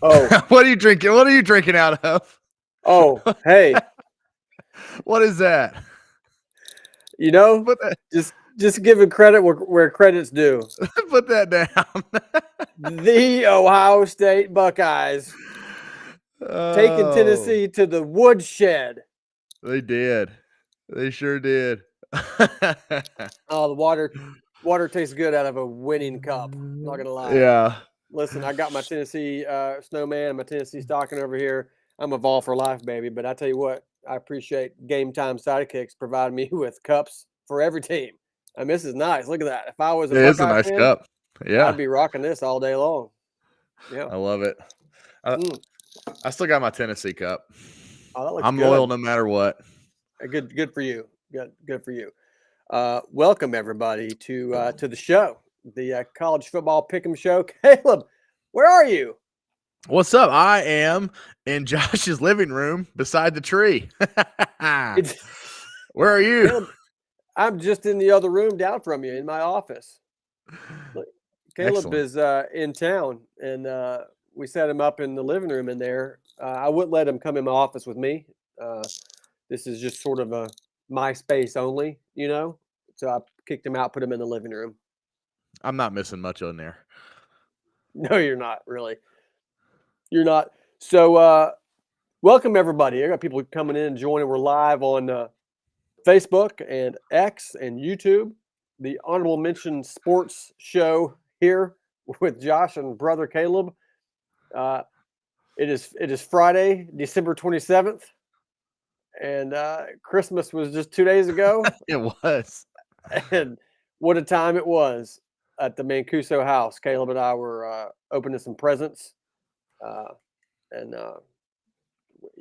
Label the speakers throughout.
Speaker 1: Oh,
Speaker 2: What are you drinking? What are you drinking out of?
Speaker 1: oh, hey,
Speaker 2: What is that?
Speaker 1: you know,
Speaker 2: Put that
Speaker 1: just giving credit where credit's due.
Speaker 2: put that down.
Speaker 1: The Ohio State Buckeyes taking
Speaker 2: Oh,
Speaker 1: Tennessee to the woodshed.
Speaker 2: they did. They sure did.
Speaker 1: Oh, the water tastes good out of a winning cup. Not gonna lie.
Speaker 2: Yeah.
Speaker 1: Listen, I got my Tennessee snowman, my Tennessee stocking over here. I'm a Vol for life, baby. But I tell you what, I appreciate Game Time Sidekicks providing me with cups for every team. I mean, this is nice. Look at that. If I was a
Speaker 2: It is a
Speaker 1: Buckeye
Speaker 2: nice
Speaker 1: fan,
Speaker 2: cup.
Speaker 1: I'd
Speaker 2: Yeah.
Speaker 1: be rocking this all day long. Yeah.
Speaker 2: I love it. I,
Speaker 1: Mm.
Speaker 2: I still got my Tennessee cup.
Speaker 1: Oh, that looks
Speaker 2: I'm loyal
Speaker 1: good.
Speaker 2: no matter what.
Speaker 1: Good for you. Good for you. Welcome everybody to the show, the college football pick'em show. Caleb, where are you?
Speaker 2: What's up? I am in Josh's living room beside the tree.
Speaker 1: It's
Speaker 2: Where are you?
Speaker 1: Caleb. I'm just in the other room down from you in my office. Look, Caleb
Speaker 2: Excellent.
Speaker 1: is in town, and we set him up in the living room in there. I wouldn't let him come in my office with me. Uh, this is just sort of a my space only, you know. So I kicked him out, put him in the living room.
Speaker 2: I'm not missing much on there.
Speaker 1: No, you're not really. You're not. So welcome everybody. I got people coming in and joining. We're live on Facebook and X and YouTube. The Honorable Mention Sports Show here with Josh and brother Caleb. Uh, it is Friday, December 27th, and Christmas was just 2 days ago.
Speaker 2: It was.
Speaker 1: And what a time it was at the Mancuso house. Caleb and I were opening some presents, and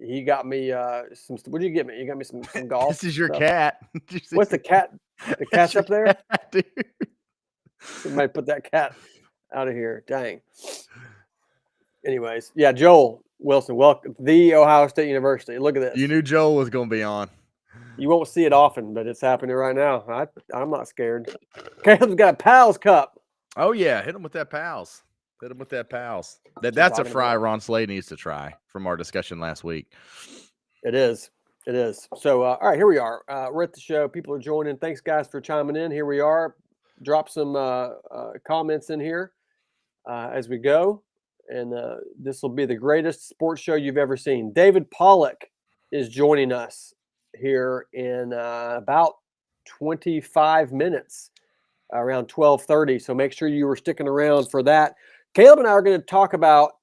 Speaker 1: he got me some. What did you get me? You got me some golf
Speaker 2: This is your
Speaker 1: stuff.
Speaker 2: cat. Did you see
Speaker 1: What's the cat? The
Speaker 2: That's
Speaker 1: cat's
Speaker 2: your
Speaker 1: up there.
Speaker 2: cat, dude.
Speaker 1: Somebody put that cat out of here. Dang. Anyways, yeah, Joel Wilson, welcome the Ohio State University. Look at
Speaker 2: You
Speaker 1: this.
Speaker 2: knew Joel was going to be on.
Speaker 1: You won't see it often, but it's happening right now. I'm not scared. Caleb's got a Pals Cup.
Speaker 2: Oh, yeah. Hit him with that pals. Hit him with that pals.
Speaker 1: What you
Speaker 2: That's a
Speaker 1: talking
Speaker 2: fry
Speaker 1: about?
Speaker 2: Ron Slade needs to try from our discussion last week.
Speaker 1: It is. It is. So, all right, here we are. We're at the show. People are joining. Thanks, guys, for chiming in. Here we are. Drop some comments in here as we go. And this will be the greatest sports show you've ever seen. David Pollack is joining us here in about 25 minutes, around 12:30. So make sure you were sticking around for that. Caleb and I are going to talk about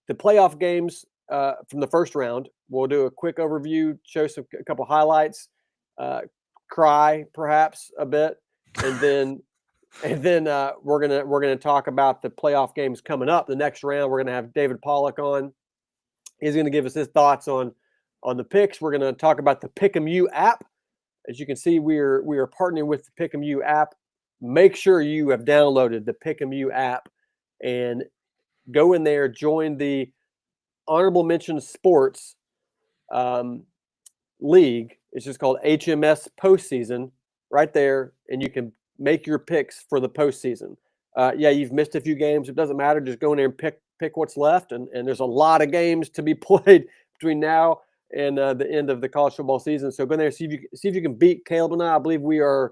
Speaker 1: the playoff games from the first round. We'll do a quick overview, show a couple highlights, cry perhaps a bit, and then we're gonna talk about the playoff games coming up. The next round, we're gonna have David Pollack on. He's gonna give us his thoughts on the picks. We're gonna talk about the Pick'em U app. As you can see, we are partnering with the Pick'em U app. Make sure you have downloaded the Pick'em U app and go in there, join the Honorable Mention Sports League. It's just called HMS Postseason right there, and you can make your picks for the postseason. Yeah, you've missed a few games. It doesn't matter. Just go in there and pick what's left. And there's a lot of games to be played between now and the end of the college football season. So go in there and see if you can beat Caleb and I. I believe we're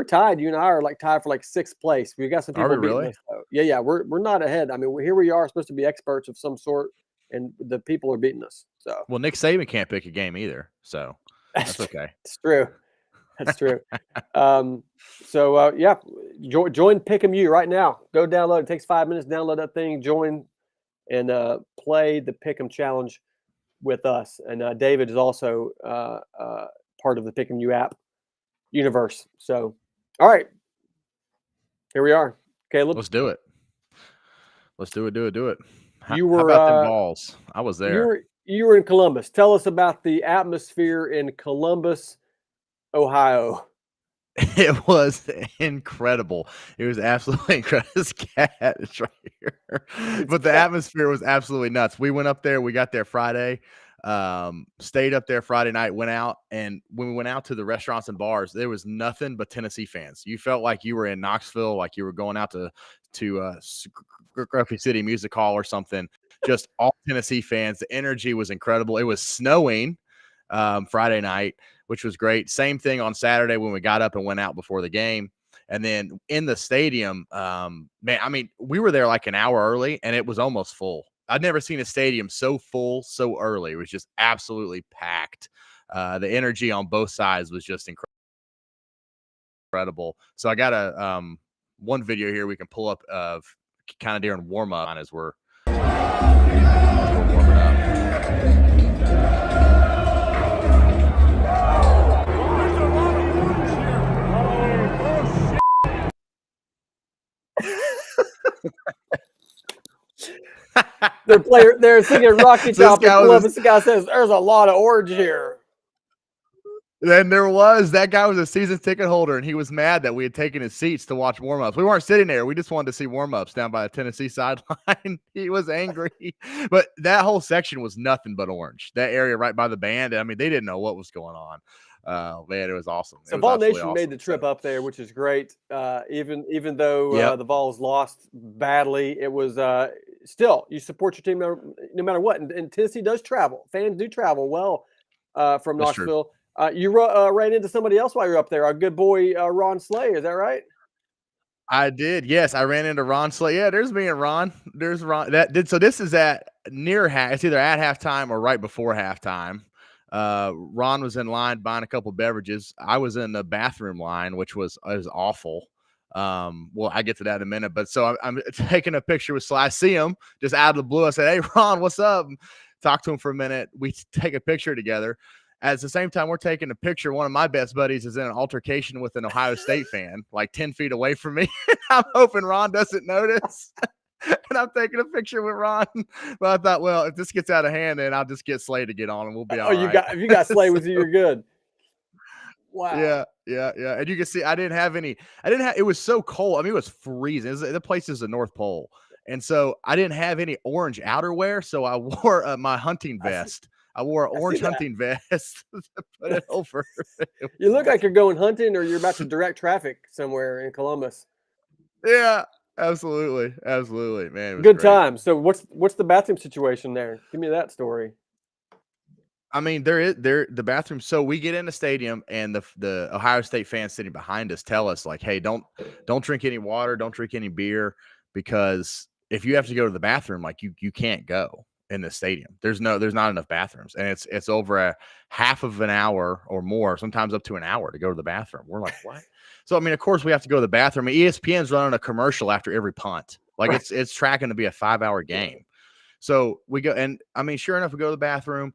Speaker 1: tied. You and I are like tied for like sixth place. We got some
Speaker 2: Are
Speaker 1: people
Speaker 2: we
Speaker 1: beating
Speaker 2: really?
Speaker 1: us though. Yeah. We're not ahead. I mean, here we are supposed to be experts of some sort, and the people are beating us. So
Speaker 2: Well, Nick Saban can't pick a game either. So that's okay.
Speaker 1: it's true. That's true. Yeah, join Pick'em U right now. Go download. It takes 5 minutes. Download that thing. Join and play the Pick'em challenge with us. And David is also part of the Pick'em U app universe. So, all right, here we are, Caleb.
Speaker 2: Let's do it. Let's do it. Do it. Do it. How,
Speaker 1: You
Speaker 2: how
Speaker 1: were
Speaker 2: about them balls? I was there.
Speaker 1: you were in Columbus. Tell us about the atmosphere in Columbus, Ohio.
Speaker 2: It was incredible. It was absolutely incredible. This cat is right here. But the atmosphere was absolutely nuts. We went up there. We got there Friday. Stayed up there Friday night, went out. And when we went out to the restaurants and bars, there was nothing but Tennessee fans. You felt like you were in Knoxville, like you were going out to Scruffy City Music Hall or something. just all Tennessee fans. The energy was incredible. It was snowing Friday night, which was great. Same thing on Saturday when we got up and went out before the game. And then in the stadium, man, I mean, we were there like an hour early and it was almost full. I'd never seen a stadium so full so early. It was just absolutely packed. The energy on both sides was just incredible. So I got a one video here we can pull up of kind of during warm up as we're warming up.
Speaker 1: They're singing Rocky Top in Columbus. The guy says, "There's a lot of orange here."
Speaker 2: Then that guy was a season ticket holder, and he was mad that we had taken his seats to watch warm-ups. We weren't sitting there. We just wanted to see warm-ups down by the Tennessee sideline. He was angry. But that whole section was nothing but orange. That area right by the band, I mean, they didn't know what was going on. Man, it was awesome.
Speaker 1: So Vol Nation made the trip up there, which is great. Even though the Vols lost badly, it was still, you support your team no matter what. And Tennessee does travel. Fans do travel well from Knoxville. True. You ran into somebody else while you were up there, our good boy Ron Slay. Is that right?
Speaker 2: I did. Yes, I ran into Ron Slay. Yeah, there's me and Ron. There's Ron. So this is at near half. It's either at halftime or right before halftime. Ron was in line buying a couple beverages. I was in the bathroom line, which was awful. Well, I get to that in a minute. But so I'm taking a picture with Slay. I see him just out of the blue. I said, "Hey, Ron, what's up?" Talk to him for a minute. We take a picture together. At the same time, we're taking a picture. One of my best buddies is in an altercation with an Ohio State fan, like 10 feet away from me. I'm hoping Ron doesn't notice. And I'm taking a picture with Ron. But I thought, well, if this gets out of hand, then I'll just get Slay to get on and we'll be all right.
Speaker 1: If you got Slay with you, you're good. Wow.
Speaker 2: Yeah. And you can see it was so cold. I mean, it was freezing. The place is the North Pole. And so I didn't have any orange outerwear. So I wore my hunting vest. I wore an orange hunting vest to put it over.
Speaker 1: You look like you're going hunting or you're about to direct traffic somewhere in Columbus.
Speaker 2: Yeah, absolutely. Man, it was
Speaker 1: good
Speaker 2: great.
Speaker 1: time. So what's the bathroom situation there? Give me that story.
Speaker 2: I mean, the bathroom. So we get in the stadium and the Ohio State fans sitting behind us tell us like, hey, don't drink any water, don't drink any beer, because if you have to go to the bathroom, like you can't go in the stadium. There's not enough bathrooms, and it's over a half of an hour or more, sometimes up to an hour to go to the bathroom. We're like, what? So I mean, of course we have to go to the bathroom. ESPN's running a commercial after every punt. Like it's tracking to be a 5-hour game. So we go, and I mean, sure enough, we go to the bathroom.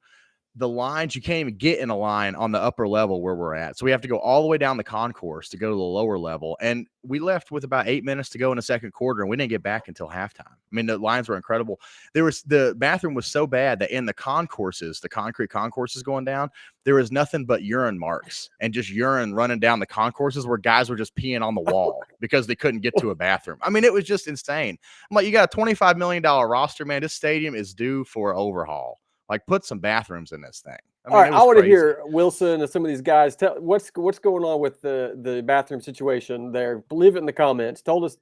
Speaker 2: The lines, you can't even get in a line on the upper level where we're at. So we have to go all the way down the concourse to go to the lower level. And we left with about 8 minutes to go in the second quarter, and we didn't get back until halftime. I mean, the lines were incredible. The bathroom was so bad that in the concourses, the concrete concourses going down, there was nothing but urine marks and just urine running down the concourses where guys were just peeing on the wall because they couldn't get to a bathroom. I mean, it was just insane. I'm like, you got a $25 million roster, man. This stadium is due for overhaul. Like, put some bathrooms in this thing. I mean,
Speaker 1: all right, I want to hear Wilson and some of these guys tell what's going on with the bathroom situation there. Leave it in the comments. Tell us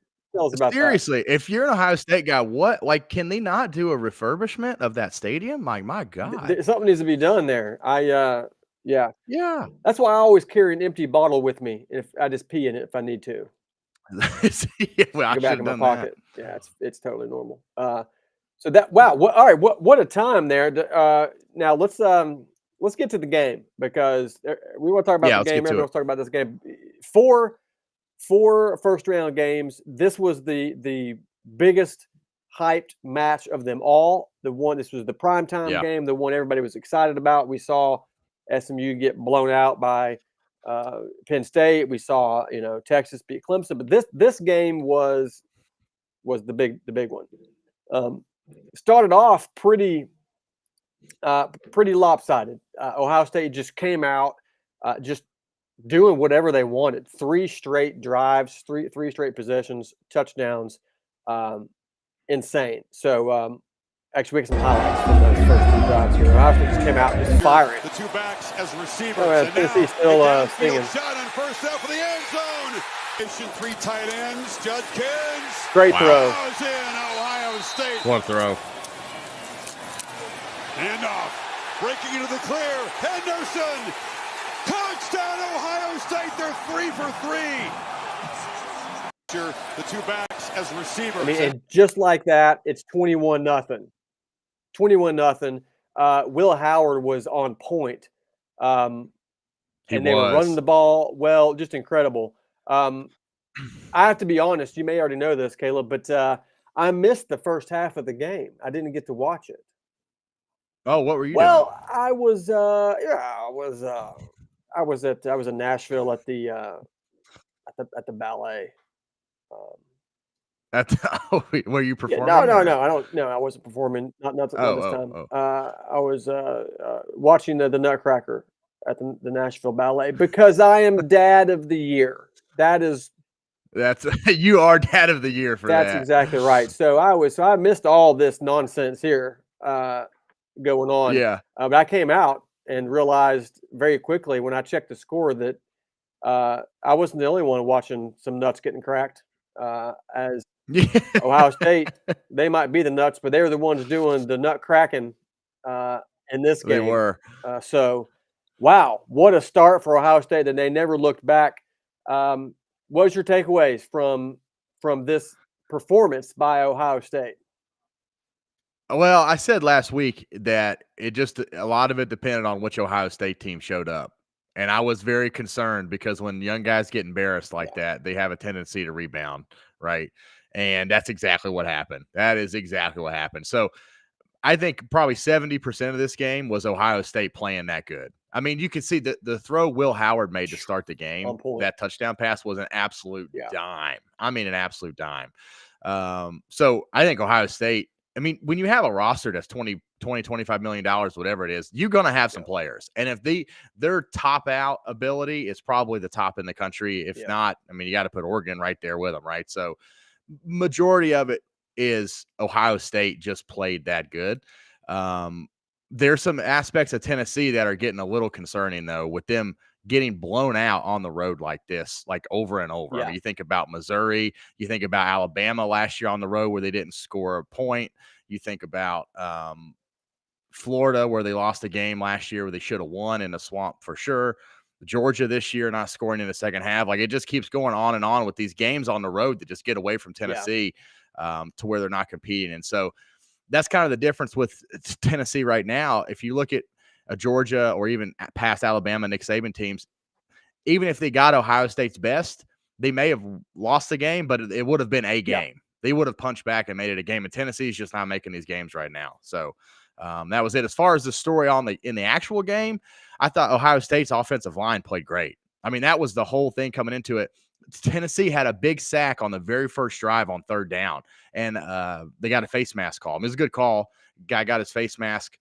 Speaker 1: about
Speaker 2: seriously. If you're an Ohio State guy, can they not do a refurbishment of that stadium? My God,
Speaker 1: something needs to be done there. Yeah.
Speaker 2: That's
Speaker 1: why I always carry an empty bottle with me if I just pee in it if I need to.
Speaker 2: Well,
Speaker 1: go back in my pocket. That. Yeah, it's totally normal. So that all right, what a time there. Now let's get to the game because we want to talk about the game. Everyone's talking about this game. Four first round games. This was the biggest hyped match of them all. This was the primetime game, the one everybody was excited about. We saw SMU get blown out by Penn State. We saw Texas beat Clemson, but this game was the big one. Started off pretty lopsided. Ohio State just came out just doing whatever they wanted. 3 straight drives, three straight possessions, touchdowns, insane. So actually, we get some highlights from those first 2 drives here. Ohio State just came out just firing.
Speaker 3: The 2 backs as receivers.
Speaker 1: Tennessee still singing.
Speaker 3: Shot on first down for the end zone. 3 tight ends. Judge Kins.
Speaker 1: Great throw.
Speaker 3: In Ohio State.
Speaker 2: One throw.
Speaker 3: And off. Breaking into the clear. Henderson. Touchdown, Ohio State. They're 3 for 3. The two backs as receivers.
Speaker 1: I mean, and just like that, it's 21-0. 21-0. Will Howard was on point. And they were running the ball well, just incredible. I have to be honest, you may already know this, Caleb, but I missed the first half of the game. I didn't get to watch it.
Speaker 2: Oh, what were you doing?
Speaker 1: Well, I was in Nashville at the ballet.
Speaker 2: Were you performing?
Speaker 1: No, I don't. No, I wasn't performing. Not this time. I was watching the Nutcracker at the Nashville Ballet because I am Dad of the Year. That's
Speaker 2: you are Dad of the Year for that.
Speaker 1: That's exactly right. So I missed all this nonsense here going on.
Speaker 2: Yeah.
Speaker 1: But I came out and realized very quickly when I checked the score that I wasn't the only one watching some nuts getting cracked. As Ohio State, they might be the nuts, but they were the ones doing the nut cracking in this game.
Speaker 2: They were.
Speaker 1: So, wow, what a start for Ohio State, and they never looked back. What was your takeaways from this performance by Ohio State?
Speaker 2: Well, I said last week that a lot of it depended on which Ohio State team showed up. And I was very concerned because when young guys get embarrassed like that, they have a tendency to rebound, right? And that's exactly what happened. That is exactly what happened. So I think probably 70% of this game was Ohio State playing that good. I mean, you can see the throw Will Howard made to start the game. That touchdown pass was an absolute dime. I mean, an absolute dime. So I think Ohio State, I mean, when you have a roster that's $25 million, whatever it is, you're going to have some players. And if their top out ability is probably the top in the country, if not, I mean, you got to put Oregon right there with them, right? So majority of it is Ohio State just played that good. There's some aspects of Tennessee that are getting a little concerning, though, with them getting blown out on the road like this, like over and over. I mean, you think about Missouri, you think about Alabama last year on the road where they didn't score a point. You think about Florida where they lost a game last year where they should have won in the swamp for sure. Georgia this year not scoring in the second half. Like, it just keeps going on and on with these games on the road that just get away from Tennessee to where they're not competing. And so that's kind of the difference with Tennessee right now. If you look at Georgia or even past Alabama, Nick Saban teams, even if they got Ohio State's best, they may have lost the game, but it would have been a game. They would have punched back and made it a game. And Tennessee is just not making these games right now. So that was it. As far as the story in the actual game, I thought Ohio State's offensive line played great. I mean, that was the whole thing coming into it. Tennessee had a big sack on the very first drive on third down, and they got a face mask call. I mean, it was a good call. Guy got his face mask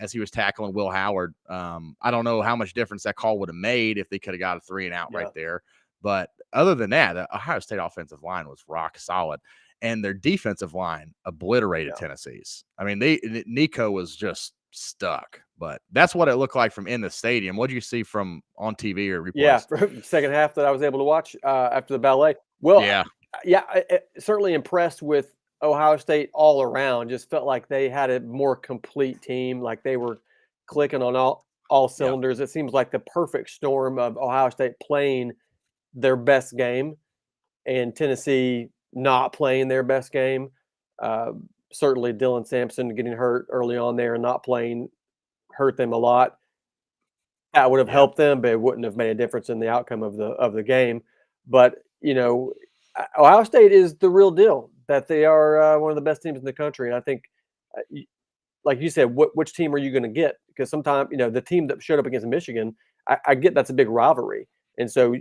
Speaker 2: as he was tackling Will Howard. I don't know how much difference that call would have made if they could have got a 3-and-out right there. But other than that, the Ohio State offensive line was rock solid, and their defensive line obliterated Tennessee's. I mean, Nico was just stuck. But that's what it looked like from in the stadium. What did you see from on TV or replays?
Speaker 1: Yeah, for the second half that I was able to watch after the ballet. Well, certainly impressed with Ohio State all around. Just felt like they had a more complete team, like they were clicking on all cylinders. It seems like the perfect storm of Ohio State playing their best game and Tennessee not playing their best game. Certainly Dylan Sampson getting hurt early on there and not playing hurt them a lot. That would have helped them, but it wouldn't have made a difference in the outcome of the game. But Ohio State is the real deal. That they are one of the best teams in the country, and I think, like you said, which team are you going to get? Because sometimes the team that showed up against Michigan, I get that's a big rivalry, and so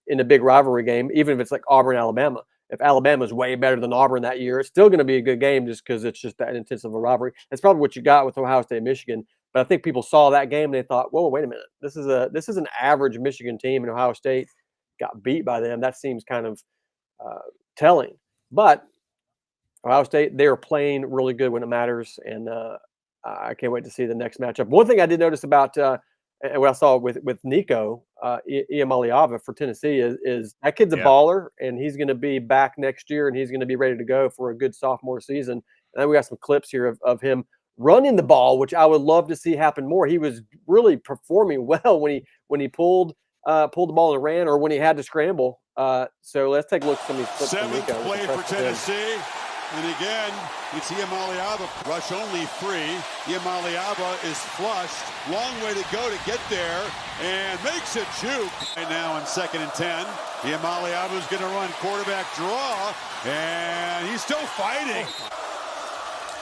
Speaker 1: in a big rivalry game, even if it's like Auburn, Alabama, if Alabama's way better than Auburn that year, it's still going to be a good game just because it's just that intense of a rivalry. That's probably what you got with Ohio State and Michigan. But I think people saw that game and they thought, whoa, wait a minute. This is an average Michigan team, and Ohio State got beat by them. That seems kind of telling. But Ohio State, they are playing really good when it matters, and I can't wait to see the next matchup. One thing I did notice about and what I saw with Nico Iamaleava for Tennessee is that kid's a baller, and he's going to be back next year, and he's going to be ready to go for a good sophomore season. And then we got some clips here of him running the ball, which I would love to see happen more. He was really performing well when he pulled the ball and ran, or when he had to scramble. So let's take a look at some of these clips from
Speaker 3: Seventh
Speaker 1: Nico.
Speaker 3: play for Tennessee. And again, it's Iamaleava. Rush only 3. Iamaleava is flushed. Long way to go to get there. And makes a juke. Right now on 2nd and 10. Iamaleava is going to run quarterback draw. And he's still fighting.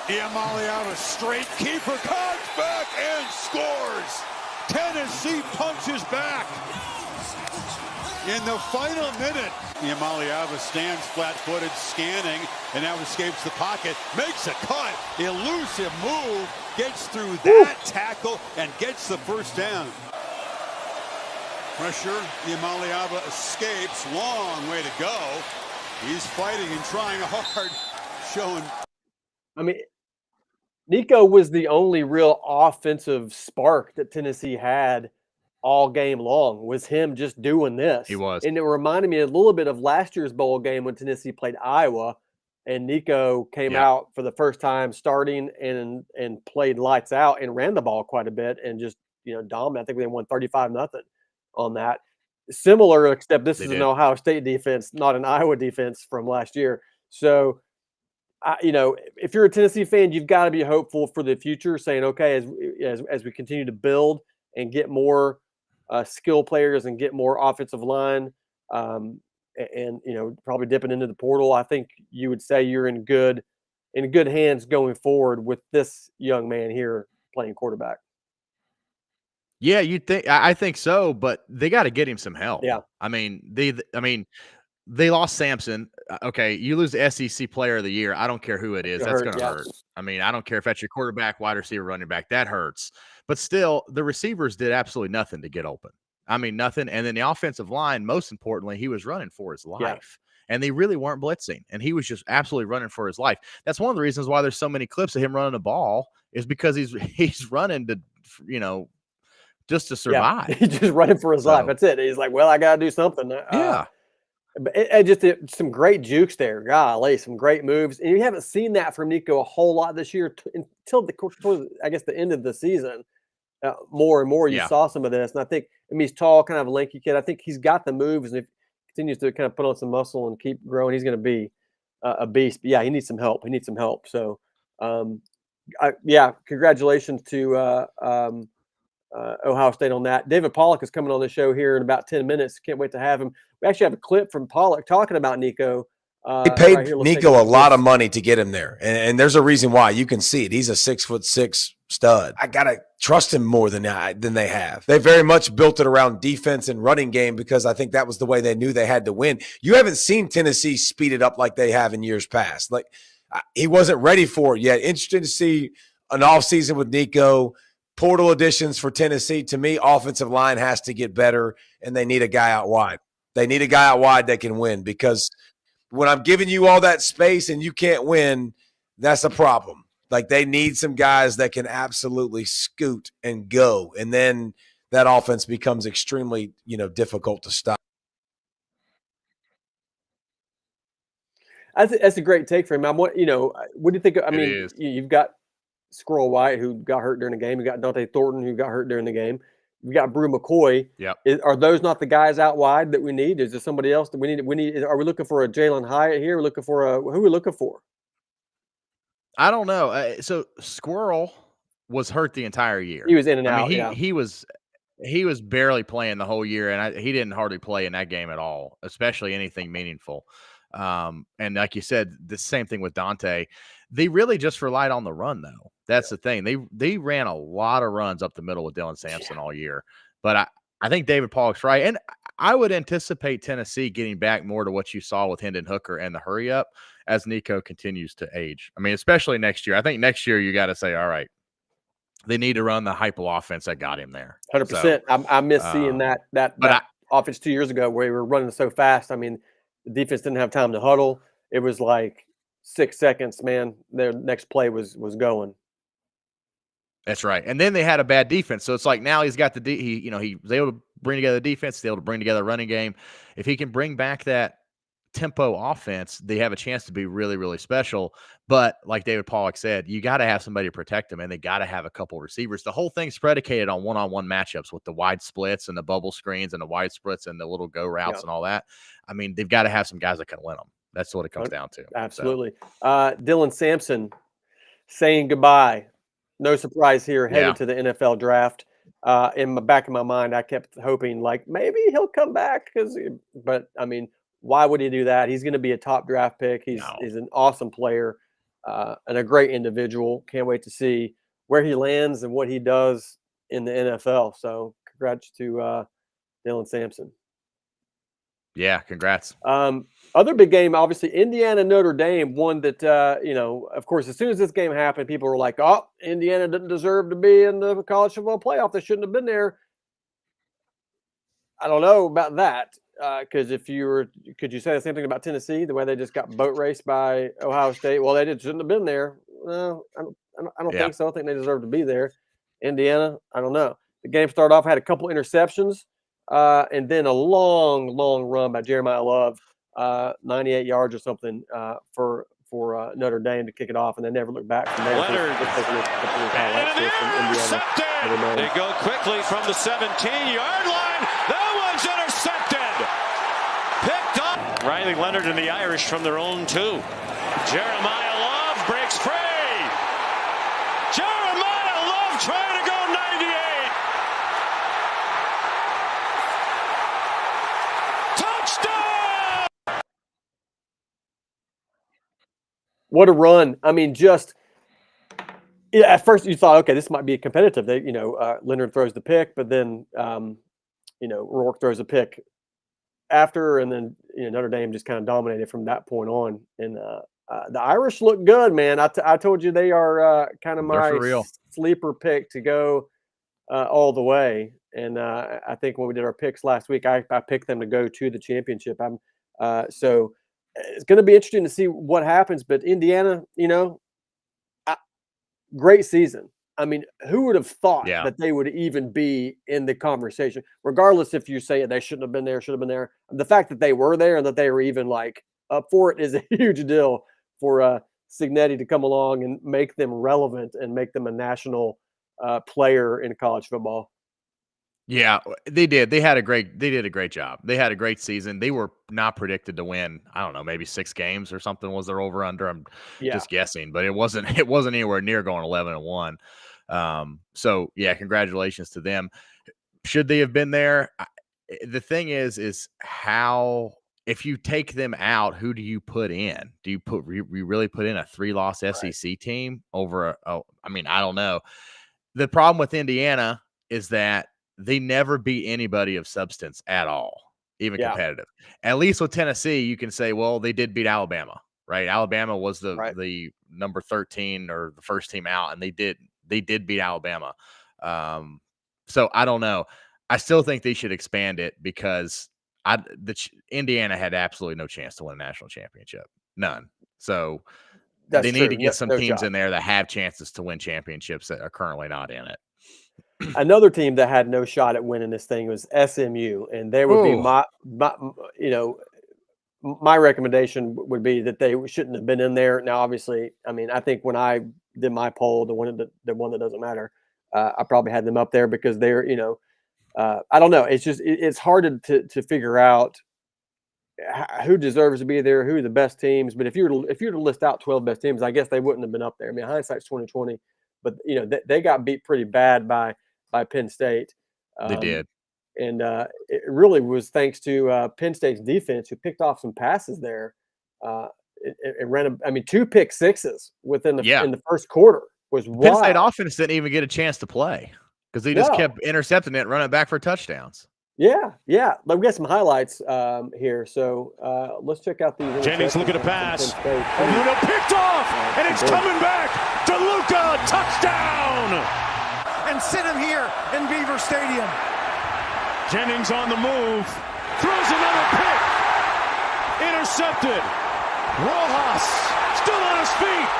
Speaker 3: Iamaleava straight keeper. Comes back and scores. Tennessee punches back. In the final minute, Iamaleava stands flat-footed, scanning, and now escapes the pocket, makes a cut, elusive move, gets through that tackle, and gets the first down. Pressure, Iamaleava escapes, long way to go. He's fighting and trying hard, showing.
Speaker 1: I mean, Nico was the only real offensive spark that Tennessee had all game long, was him just doing this.
Speaker 2: He was.
Speaker 1: And it reminded me a little bit of last year's bowl game when Tennessee played Iowa, and Nico came out for the first time starting and played lights out and ran the ball quite a bit and just, dominant. I think they won 35-0 on that. Similar, except this is an Ohio State defense, not an Iowa defense from last year. So, if you're a Tennessee fan, you've got to be hopeful for the future, saying, okay, as we continue to build and get more skill players and get more offensive line, and probably dipping into the portal, I think you would say you're in good hands going forward with this young man here playing quarterback.
Speaker 2: Yeah, I think so, but they got to get him some help.
Speaker 1: Yeah.
Speaker 2: I mean, they lost Sampson. Okay, you lose the SEC Player of the Year. I don't care who it is. That's going to hurt. I mean, I don't care if that's your quarterback, wide receiver, running back. That hurts. But still, the receivers did absolutely nothing to get open. I mean, nothing. And then the offensive line, most importantly, he was running for his life. Yeah. And they really weren't blitzing. And he was just absolutely running for his life. That's one of the reasons why there's so many clips of him running the ball, is because he's running to, just to survive.
Speaker 1: Yeah, he's just running for his life. That's it. He's like, well, I got to do something.
Speaker 2: Yeah.
Speaker 1: But it just some great jukes there. Golly, some great moves. And you haven't seen that from Nico a whole lot this year until the end of the season. More and more you saw some of this. And I think, he's tall, kind of a lanky kid. I think he's got the moves. And if he continues to kind of put on some muscle and keep growing, he's going to be a beast. But yeah, he needs some help. So, congratulations to Ohio State on that. David Pollack is coming on the show here in about 10 minutes. Can't wait to have him. We actually have a clip from Pollack talking about Nico.
Speaker 4: They paid Nico a lot of money to get him there. And there's a reason why. You can see it. He's a 6'6" stud. I got to trust him more than they have. They very much built it around defense and running game, because I think that was the way they knew they had to win. You haven't seen Tennessee speed it up like they have in years past. Like, he wasn't ready for it yet. Interesting to see an offseason with Nico. Portal additions for Tennessee. To me, offensive line has to get better, and they need a guy out wide. They need a guy out wide that can win, because when I'm giving you all that space and you can't win, that's a problem. Like, they need some guys that can absolutely scoot and go, and then that offense becomes extremely, difficult to stop.
Speaker 1: That's a great take for him. What do you think? I mean, you've got Squirrel White, who got hurt during the game. You got Dante Thornton, who got hurt during the game. You got Brew McCoy.
Speaker 2: Yeah.
Speaker 1: Are those not the guys out wide that we need? Is there somebody else that we need? Are we looking for a Jalen Hyatt here? We're looking for who are we looking for?
Speaker 2: I don't know. So Squirrel was hurt the entire year.
Speaker 1: He was in and out.
Speaker 2: He was barely playing the whole year, and he didn't hardly play in that game at all, especially anything meaningful. And like you said, the same thing with Dante. They really just relied on the run, though. That's the thing. They ran a lot of runs up the middle with Dylan Sampson all year. But I think David Pollack's right. And I would anticipate Tennessee getting back more to what you saw with Hendon Hooker and the hurry up as Nico continues to age. I mean, especially next year. I think next year you got to say, all right, they need to run the hyper offense that got him there.
Speaker 1: 100%. So, I miss seeing that offense 2 years ago where we were running so fast. I mean, the defense didn't have time to huddle. It was like 6 seconds, man. Their next play was going.
Speaker 2: That's right. And then they had a bad defense. So it's like now he's got he was able to bring together the defense, he's able to bring together a running game. If he can bring back that tempo offense, they have a chance to be really, really special. But like David Pollack said, you got to have somebody to protect them, and they got to have a couple receivers. The whole thing's predicated on one-on-one matchups with the wide splits and the bubble screens and the wide splits and the little go routes and all that. I mean, they've got to have some guys that can win them. That's what it comes down to.
Speaker 1: Absolutely. So. Dylan Sampson saying goodbye. No surprise here, headed to the NFL draft. In the back of my mind, I kept hoping like maybe he'll come back but I mean, why would he do that? He's going to be a top draft pick. He's an awesome player and a great individual. Can't wait to see where he lands and what he does in the NFL. So congrats to Dylan Sampson.
Speaker 2: Yeah, congrats.
Speaker 1: Other big game, obviously, Indiana Notre Dame, one that of course, as soon as this game happened, people were like, "Oh, Indiana didn't deserve to be in the college football playoff. They shouldn't have been there." I don't know about that because could you say the same thing about Tennessee? The way they just got boat raced by Ohio State. Well, they shouldn't have been there. No, I don't think so. I think they deserve to be there. Indiana, I don't know. The game started off, had a couple interceptions. And then a long, long run by Jeremiah Love, 98 yards or something for Notre Dame to kick it off, and they never looked back from there.
Speaker 5: Leonard, they go quickly from the 17-yard line. That one's intercepted. Picked up. Riley Leonard and the Irish from their own 2. Jeremiah Love breaks free. Jeremiah Love trying to go 98.
Speaker 1: What a run. I mean, at first you thought, okay, this might be competitive. Leonard throws the pick, but then, Rourke throws a pick after, and then, Notre Dame just kind of dominated from that point on. And the Irish look good, man. I told you they are kind of my sleeper pick to go all the way. And I think when we did our picks last week, I picked them to go to the championship. So it's going to be interesting to see what happens. But Indiana, great season. I mean, who would have thought that they would even be in the conversation, regardless if you say they shouldn't have been there, should have been there. The fact that they were there and that they were even like up for it is a huge deal for Cignetti to come along and make them relevant and make them a national player in college football.
Speaker 2: Yeah, they did. They did a great job. They had a great season. They were not predicted to win, I don't know, maybe 6 games or something was their over under. I'm just guessing, but it wasn't anywhere near going 11-1. So yeah, congratulations to them. Should they have been there? The thing is how, if you take them out, who do you put in? Do you really put in a 3-loss SEC team over I don't know. The problem with Indiana is that they never beat anybody of substance at all, even competitive. At least with Tennessee, you can say, well, they did beat Alabama, right? Alabama was the number 13 or the first team out, and they did beat Alabama. So I don't know. I still think they should expand it because Indiana had absolutely no chance to win a national championship, none. So they need to get some teams in there that have chances to win championships that are currently not in it.
Speaker 1: Another team that had no shot at winning this thing was SMU, and they would be my recommendation would be that they shouldn't have been in there. Now, obviously, I think when I did my poll, the one that doesn't matter, I probably had them up there because they're, I don't know. It's just it's hard to figure out who deserves to be there, who are the best teams. But if you were to list out 12 best teams, I guess they wouldn't have been up there. Hindsight's 20/20, but they got beat pretty bad by Penn State.
Speaker 2: They did.
Speaker 1: And it really was thanks to Penn State's defense, who picked off some passes there. It ran 2 pick sixes in the first quarter. Was wild.
Speaker 2: Penn State offense didn't even get a chance to play because they just kept intercepting it, running it back for touchdowns.
Speaker 1: Yeah. We've got some highlights here. So let's check out these.
Speaker 5: Jennings looking to pass. Luna picked off, and it's coming back. DeLuca, touchdown!
Speaker 6: And sit him here in Beaver Stadium.
Speaker 5: Jennings on the move. Throws another pick. Intercepted. Rojas still on his feet.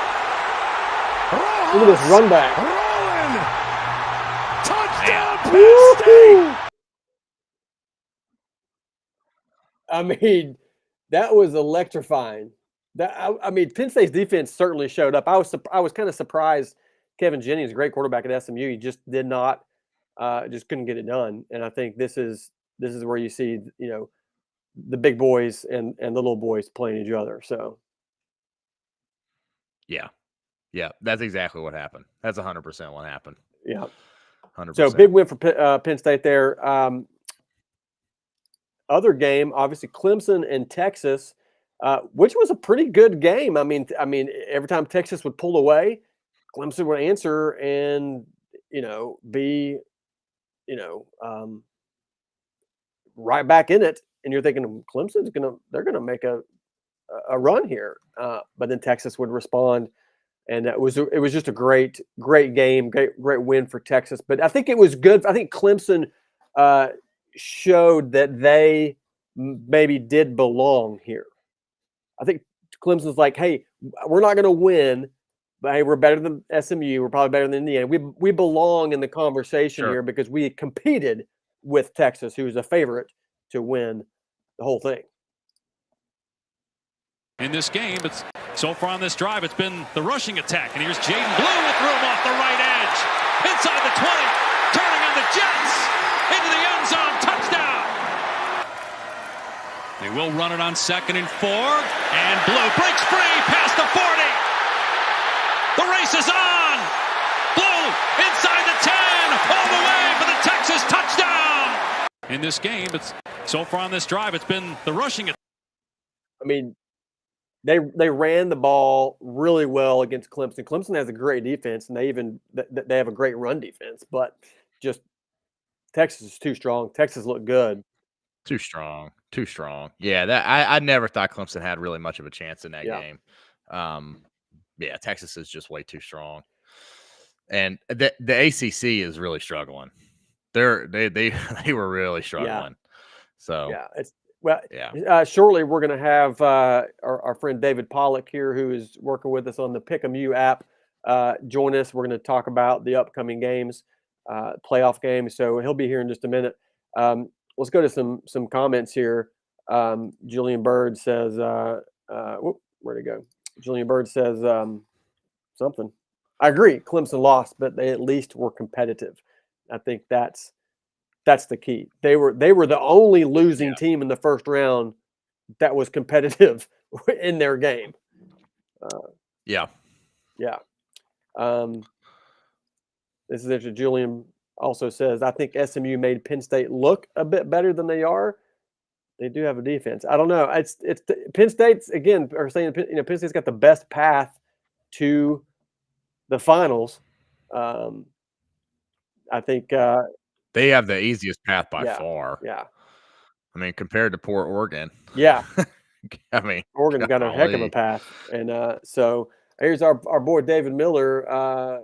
Speaker 5: Rojas.
Speaker 1: Look at this run back.
Speaker 5: Rolling. Touchdown, Penn State.
Speaker 1: That was electrifying. I mean, Penn State's defense certainly showed up. I was kind of surprised. Kevin Jennings, a great quarterback at SMU, he just did not, just couldn't get it done. And I think this is where you see, the big boys and the little boys playing each other. So
Speaker 2: Yeah, that's exactly what happened. That's 100% what happened.
Speaker 1: yeah,
Speaker 2: 100%.
Speaker 1: so big win for Penn State there. Other game, obviously Clemson and Texas, which was a pretty good game. I mean, every time Texas would pull away, Clemson would answer and be right back in it. And you're thinking Clemson's they're gonna make a run here, but then Texas would respond, and it was just a great game, great win for Texas. But I think it was good. I think Clemson showed that they maybe did belong here. I think Clemson's like, hey, we're not going to win, but hey, we're better than SMU. We're probably better than Indiana. We belong in the conversation here because we competed with Texas, who is a favorite to win the whole thing.
Speaker 7: In this game, it's so far on this drive, it's been the rushing attack. And here's Jaden Blue with room off the right edge. Inside the 20, turning on the Jets. Into the end zone, touchdown. They will run it on 2nd and 4. And Blue breaks free past the 40. The race is on. Blue inside the 10, all the way for the Texas touchdown. In this game, it's so far on this drive, it's been the rushing attack.
Speaker 1: I mean, they ran the ball really well against Clemson. Clemson has a great defense, and they have a great run defense, but just Texas is too strong. Texas looked good.
Speaker 2: Too strong. Yeah, I never thought Clemson had really much of a chance in that game. Yeah, Texas is just way too strong, and the ACC is really struggling. They were really struggling. So
Speaker 1: yeah, shortly we're going to have our friend David Pollack here, who is working with us on the Pick-em-U app, join us. We're going to talk about the upcoming games, playoff games. So he'll be here in just a minute. Let's go to some comments here. Julian Bird says, where'd it go? Julian Bird says something. I agree. Clemson lost, but they at least were competitive. I think that's the key. They were the only losing team in the first round that was competitive in their game.
Speaker 2: Yeah.
Speaker 1: This is interesting. Julian also says, I think SMU made Penn State look a bit better than they are. They do have a defense. I don't know. It's Penn State's, again, are saying Penn State's got the best path to the finals. I think
Speaker 2: they have the easiest path by far.
Speaker 1: Yeah.
Speaker 2: I mean, compared to poor Oregon.
Speaker 1: Yeah.
Speaker 2: I mean,
Speaker 1: Oregon's got a heck of a path. And so here's our boy David Miller.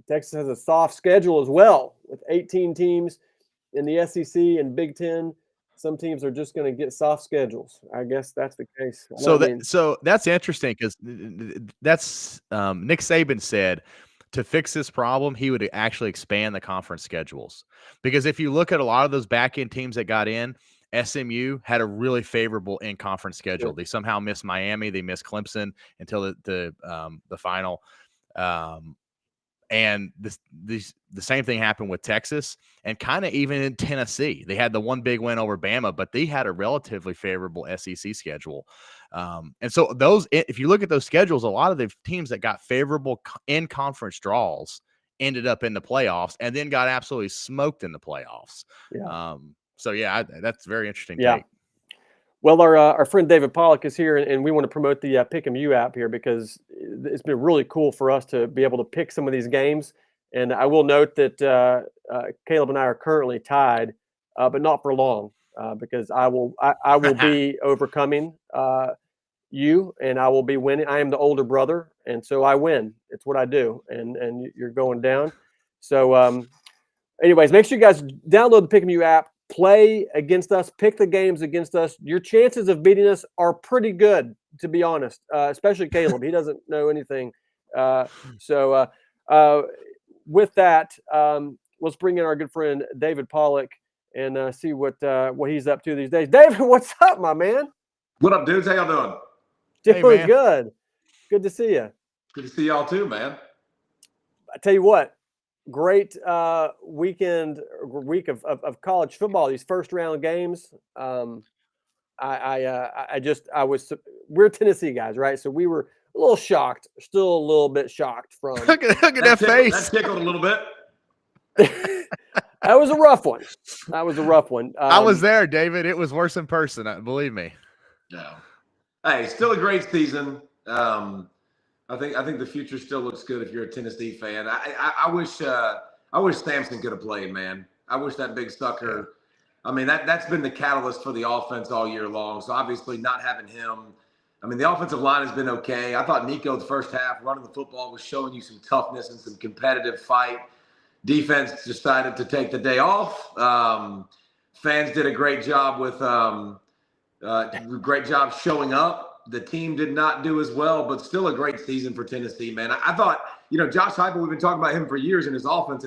Speaker 1: Texas has a soft schedule as well with 18 teams in the SEC and Big Ten. Some teams are just going to get soft schedules. I guess that's the case.
Speaker 2: So that's interesting because that's Nick Saban said to fix this problem, he would actually expand the conference schedules. Because if you look at a lot of those back-end teams that got in, SMU had a really favorable in-conference schedule.
Speaker 1: Sure.
Speaker 2: They somehow missed Miami. They missed Clemson until the final. And the same thing happened with Texas and kind of even in Tennessee. They had the one big win over Bama, but they had a relatively favorable SEC schedule. And so if you look at those schedules, a lot of the teams that got favorable in-conference draws ended up in the playoffs and then got absolutely smoked in the playoffs.
Speaker 1: Yeah.
Speaker 2: That's very interesting.
Speaker 1: Yeah.
Speaker 2: Take.
Speaker 1: Well, our friend David Pollack is here, and we want to promote the Pick-em-U app here because it's been really cool for us to be able to pick some of these games. And I will note that Caleb and I are currently tied, but not for long, because I will be overcoming you, and I will be winning. I am the older brother, and so I win. It's what I do, and you're going down. So, anyways, make sure you guys download the Pick-em-U app. Play against us, pick the games against us. Your chances of beating us are pretty good, to be honest, especially Caleb. He doesn't know anything. So with that, let's bring in our good friend David Pollack and see what he's up to these days. David, what's up, my man?
Speaker 8: What up, dudes? How y'all doing?
Speaker 1: Doing
Speaker 2: man.
Speaker 1: good. Good to see you.
Speaker 8: Good to see y'all too, man.
Speaker 1: I tell you what, great week of college football. These first round games. We're Tennessee guys, right? So we were a little shocked, still a little bit shocked from.
Speaker 2: Look at that face.
Speaker 8: That tickled a little bit.
Speaker 1: That was a rough one.
Speaker 2: I was there, David. It was worse in person. Believe me.
Speaker 8: No. Hey, still a great season. I think the future still looks good if you're a Tennessee fan. I wish Samson could have played, man. I wish that big sucker. I mean, that's been the catalyst for the offense all year long. So obviously not having him. I mean, the offensive line has been okay. I thought Nico the first half running the football was showing you some toughness and some competitive fight. Defense decided to take the day off. Fans did a great job with showing up. The team did not do as well, but still a great season for Tennessee, man. I thought, Josh Heupel, we've been talking about him for years in his offense,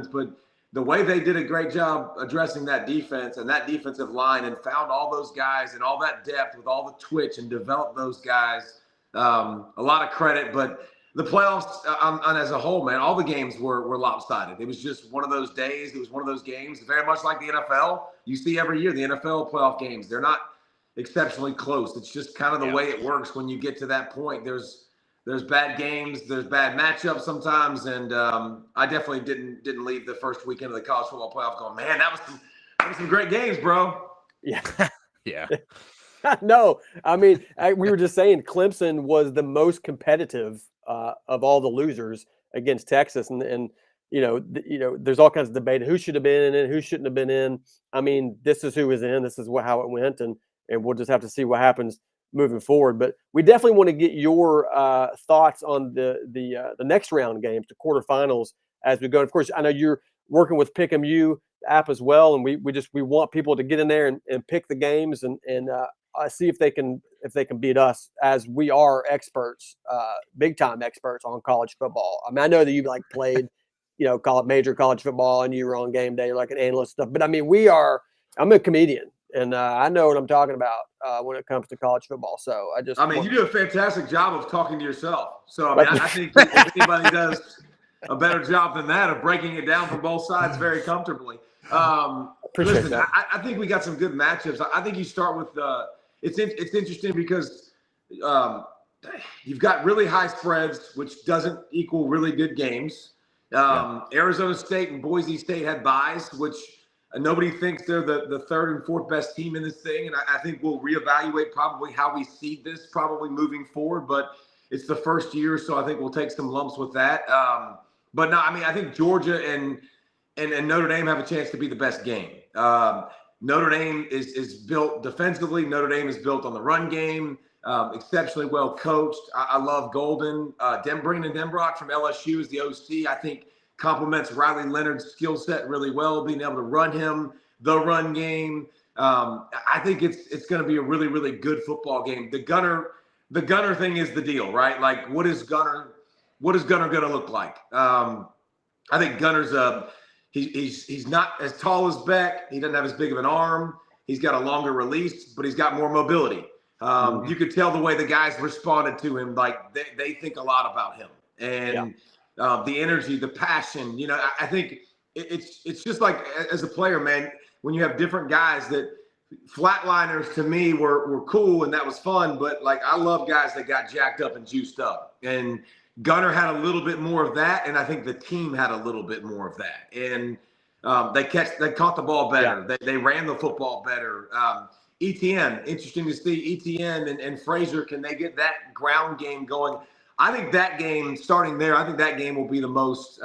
Speaker 8: but the way they did a great job addressing that defense and that defensive line and found all those guys and all that depth with all the twitch and developed those guys, a lot of credit. But the playoffs on as a whole, man, all the games were lopsided. It was just one of those days. It was one of those games, very much like the NFL. You see every year the NFL playoff games. They're not exceptionally close. It's just kind of the way it works when you get to that point. There's bad games, there's bad matchups sometimes, and I definitely didn't leave the first weekend of the college football playoff going, man, that was some great games, bro.
Speaker 1: Yeah.
Speaker 2: Yeah.
Speaker 1: No, I mean, we were just saying Clemson was the most competitive of all the losers against Texas, and there's all kinds of debate who should have been in, who shouldn't have been in. I mean, this is who was in, this is how it went, and we'll just have to see what happens moving forward. But we definitely want to get your thoughts on the next round games, the quarterfinals, as we go. And of course, I know you're working with Pick'emU app as well, and we want people to get in there and pick the games and see if they can beat us, as we are experts, big time experts on college football. I mean, I know that you've played, major college football, and you were on game day, you're like an analyst stuff. But I mean, I'm a comedian. And I know what I'm talking about when it comes to college football. So
Speaker 8: you do a fantastic job of talking to yourself. So, I mean, I think if anybody does a better job than that of breaking it down from both sides very comfortably.
Speaker 1: Appreciate that.
Speaker 8: I think we got some good matchups. I think you start with it's interesting because you've got really high spreads, which doesn't equal really good games. Arizona State and Boise State had byes, which – nobody thinks they're the third and fourth best team in this thing, and I think we'll reevaluate probably how we see this probably moving forward. But it's the first year, so I think we'll take some lumps with that. But no, I mean, I think Georgia and Notre Dame have a chance to be the best game. Notre Dame is built defensively. Notre Dame is built on the run game, exceptionally well coached. I love Golden. Bringing Denbrock from LSU as the OC, I think, complements Riley Leonard's skill set really well, being able to run him, the run game. I think it's going to be a really, really good football game. The Gunner thing is the deal, right? Like, what is Gunner going to look like? I think Gunner's he's not as tall as Beck. He doesn't have as big of an arm. He's got a longer release, but he's got more mobility. You could tell the way the guys responded to him, like they think a lot about him. And the energy, the passion, I think it's just like as a player, man, when you have different guys that flatliners to me were cool and that was fun. But I love guys that got jacked up and juiced up, and Gunner had a little bit more of that. And I think the team had a little bit more of that. And they caught the ball better. Yeah. They ran the football better. Etienne, interesting to see Etienne and Frazier. Can they get that ground game going? I think that game, starting there, I think that game will be the most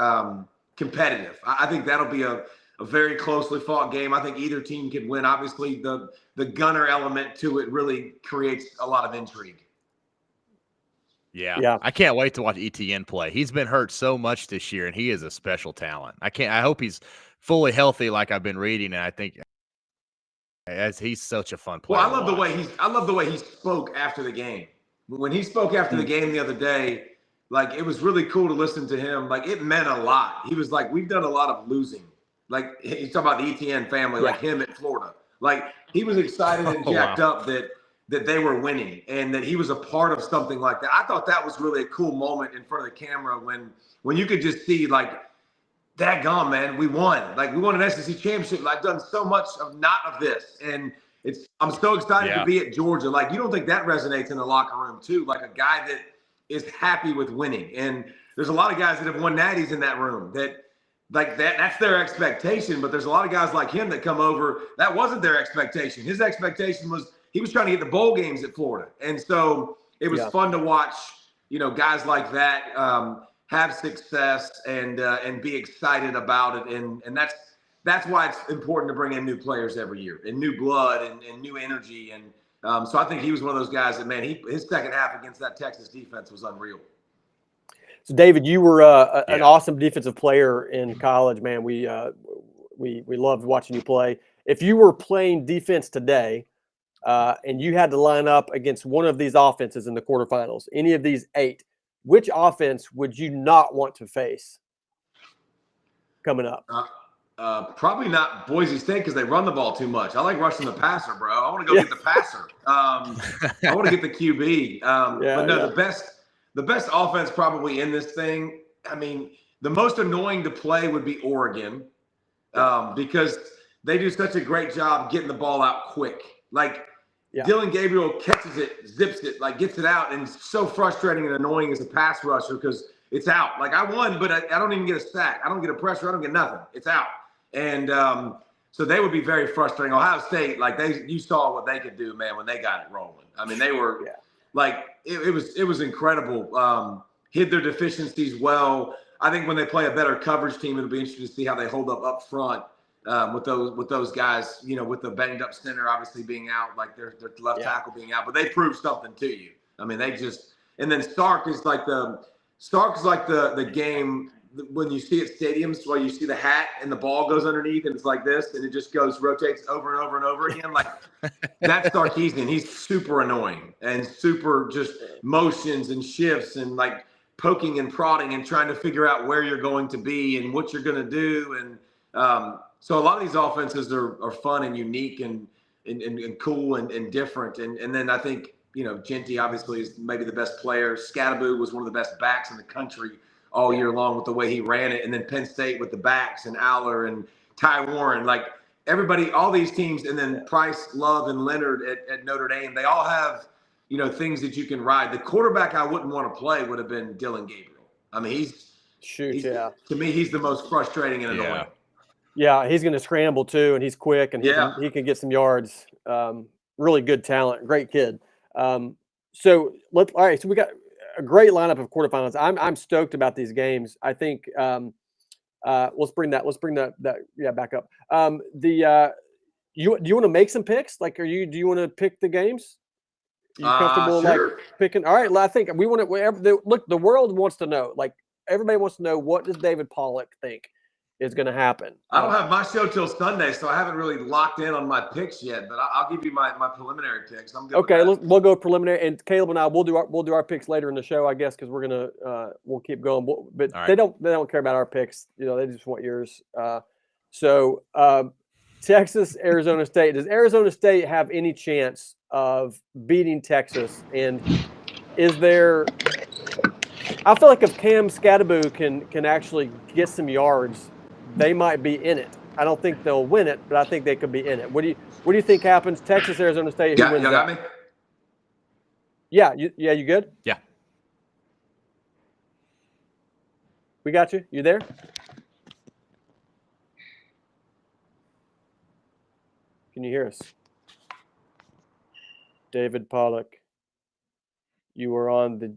Speaker 8: competitive. I think that'll be a very closely fought game. I think either team could win. Obviously, the Gunner element to it really creates a lot of intrigue.
Speaker 2: Yeah. I can't wait to watch Etienne play. He's been hurt so much this year, and he is a special talent. I hope he's fully healthy like I've been reading, and I think as he's such a fun player.
Speaker 8: Well, I love the way he spoke after the game. When he spoke after the game the other day, it was really cool to listen to him. It meant a lot. He was like, we've done a lot of losing. He's talking about the Etienne family, him at Florida. He was excited and jacked up that that they were winning and that he was a part of something like that. I thought that was really a cool moment in front of the camera when you could just see like, daggone, man, we won. Like, we won an SEC championship. And I've done so much of not of this. And I'm so excited to be at Georgia. Like, you don't think that resonates in the locker room too? Like a guy that is happy with winning. And there's a lot of guys that have won natties in that room that's their expectation. But there's a lot of guys like him that come over. That wasn't their expectation. His expectation was he was trying to get the bowl games at Florida. And so it was fun to watch, guys like that have success and be excited about it. And that's why it's important to bring in new players every year and new blood and new energy. And so I think he was one of those guys that, man, his second half against that Texas defense was unreal.
Speaker 1: So, David, you were an awesome defensive player in college, man. We loved watching you play. If you were playing defense today and you had to line up against one of these offenses in the quarterfinals, any of these 8, which offense would you not want to face coming up?
Speaker 8: Probably not Boise State because they run the ball too much. I like rushing the passer, bro. I want to go get the passer. I want to get the QB. But no, the best offense probably in this thing, I mean, the most annoying to play would be Oregon because they do such a great job getting the ball out quick. Like, Dillon Gabriel catches it, zips it, like gets it out, and it's so frustrating and annoying as a pass rusher because it's out. Like, I won, but I don't even get a sack. I don't get a pressure. I don't get nothing. It's out. And so they would be very frustrating. Ohio State, like you saw what they could do, man, when they got it rolling. I mean, they were like it was incredible. Hid their deficiencies well. I think when they play a better coverage team, it'll be interesting to see how they hold up front. With those guys, with the banged up center obviously being out, like their left tackle being out, but they proved something to you. I mean, and then Sark is like the game when you see at stadiums where you see the hat and the ball goes underneath and it's like this and it just rotates over and over and over again. Like that's Sarkisian. He's super annoying and super just motions and shifts and like poking and prodding and trying to figure out where you're going to be and what you're going to do. And so a lot of these offenses are fun and unique and cool and different. And then I think, Genty obviously is maybe the best player. Scatterbo was one of the best backs in the country all year long with the way he ran it. And then Penn State with the backs and Aller and Ty Warren, like everybody, all these teams, and then Price, Love, and Leonard at Notre Dame, they all have, things that you can ride. The quarterback I wouldn't want to play would have been Dillon Gabriel. I mean, to me, he's the most frustrating and annoying.
Speaker 1: Yeah, he's going to scramble too, and he's quick, and he can get some yards. Really good talent, great kid. So we got a great lineup of quarterfinals. I'm stoked about these games. I think let's bring that back up. Do you want to make some picks? Like, do you want to pick the games? Are you comfortable
Speaker 8: sure.
Speaker 1: Picking? All right, I think we want to. Look, the world wants to know. Like, everybody wants to know, what does David Pollack think is going to happen?
Speaker 8: I don't have my show till Sunday, so I haven't really locked in on my picks yet. But I'll give you my preliminary picks. I'm good.
Speaker 1: Okay, we'll go preliminary, and Caleb and I we'll do our picks later in the show, I guess, because we're gonna we'll keep going. But they don't care about our picks. They just want yours. So Texas, Arizona State. Does Arizona State have any chance of beating Texas? And is there? I feel like if Cam Scatterbo can actually get some yards, they might be in it. I don't think they'll win it, but I think they could be in it. What do you think happens? Texas, Arizona State. Who wins?
Speaker 8: You got me?
Speaker 1: Yeah, you good?
Speaker 2: Yeah.
Speaker 1: We got you. You there? Can you hear us? David Pollack, you were on the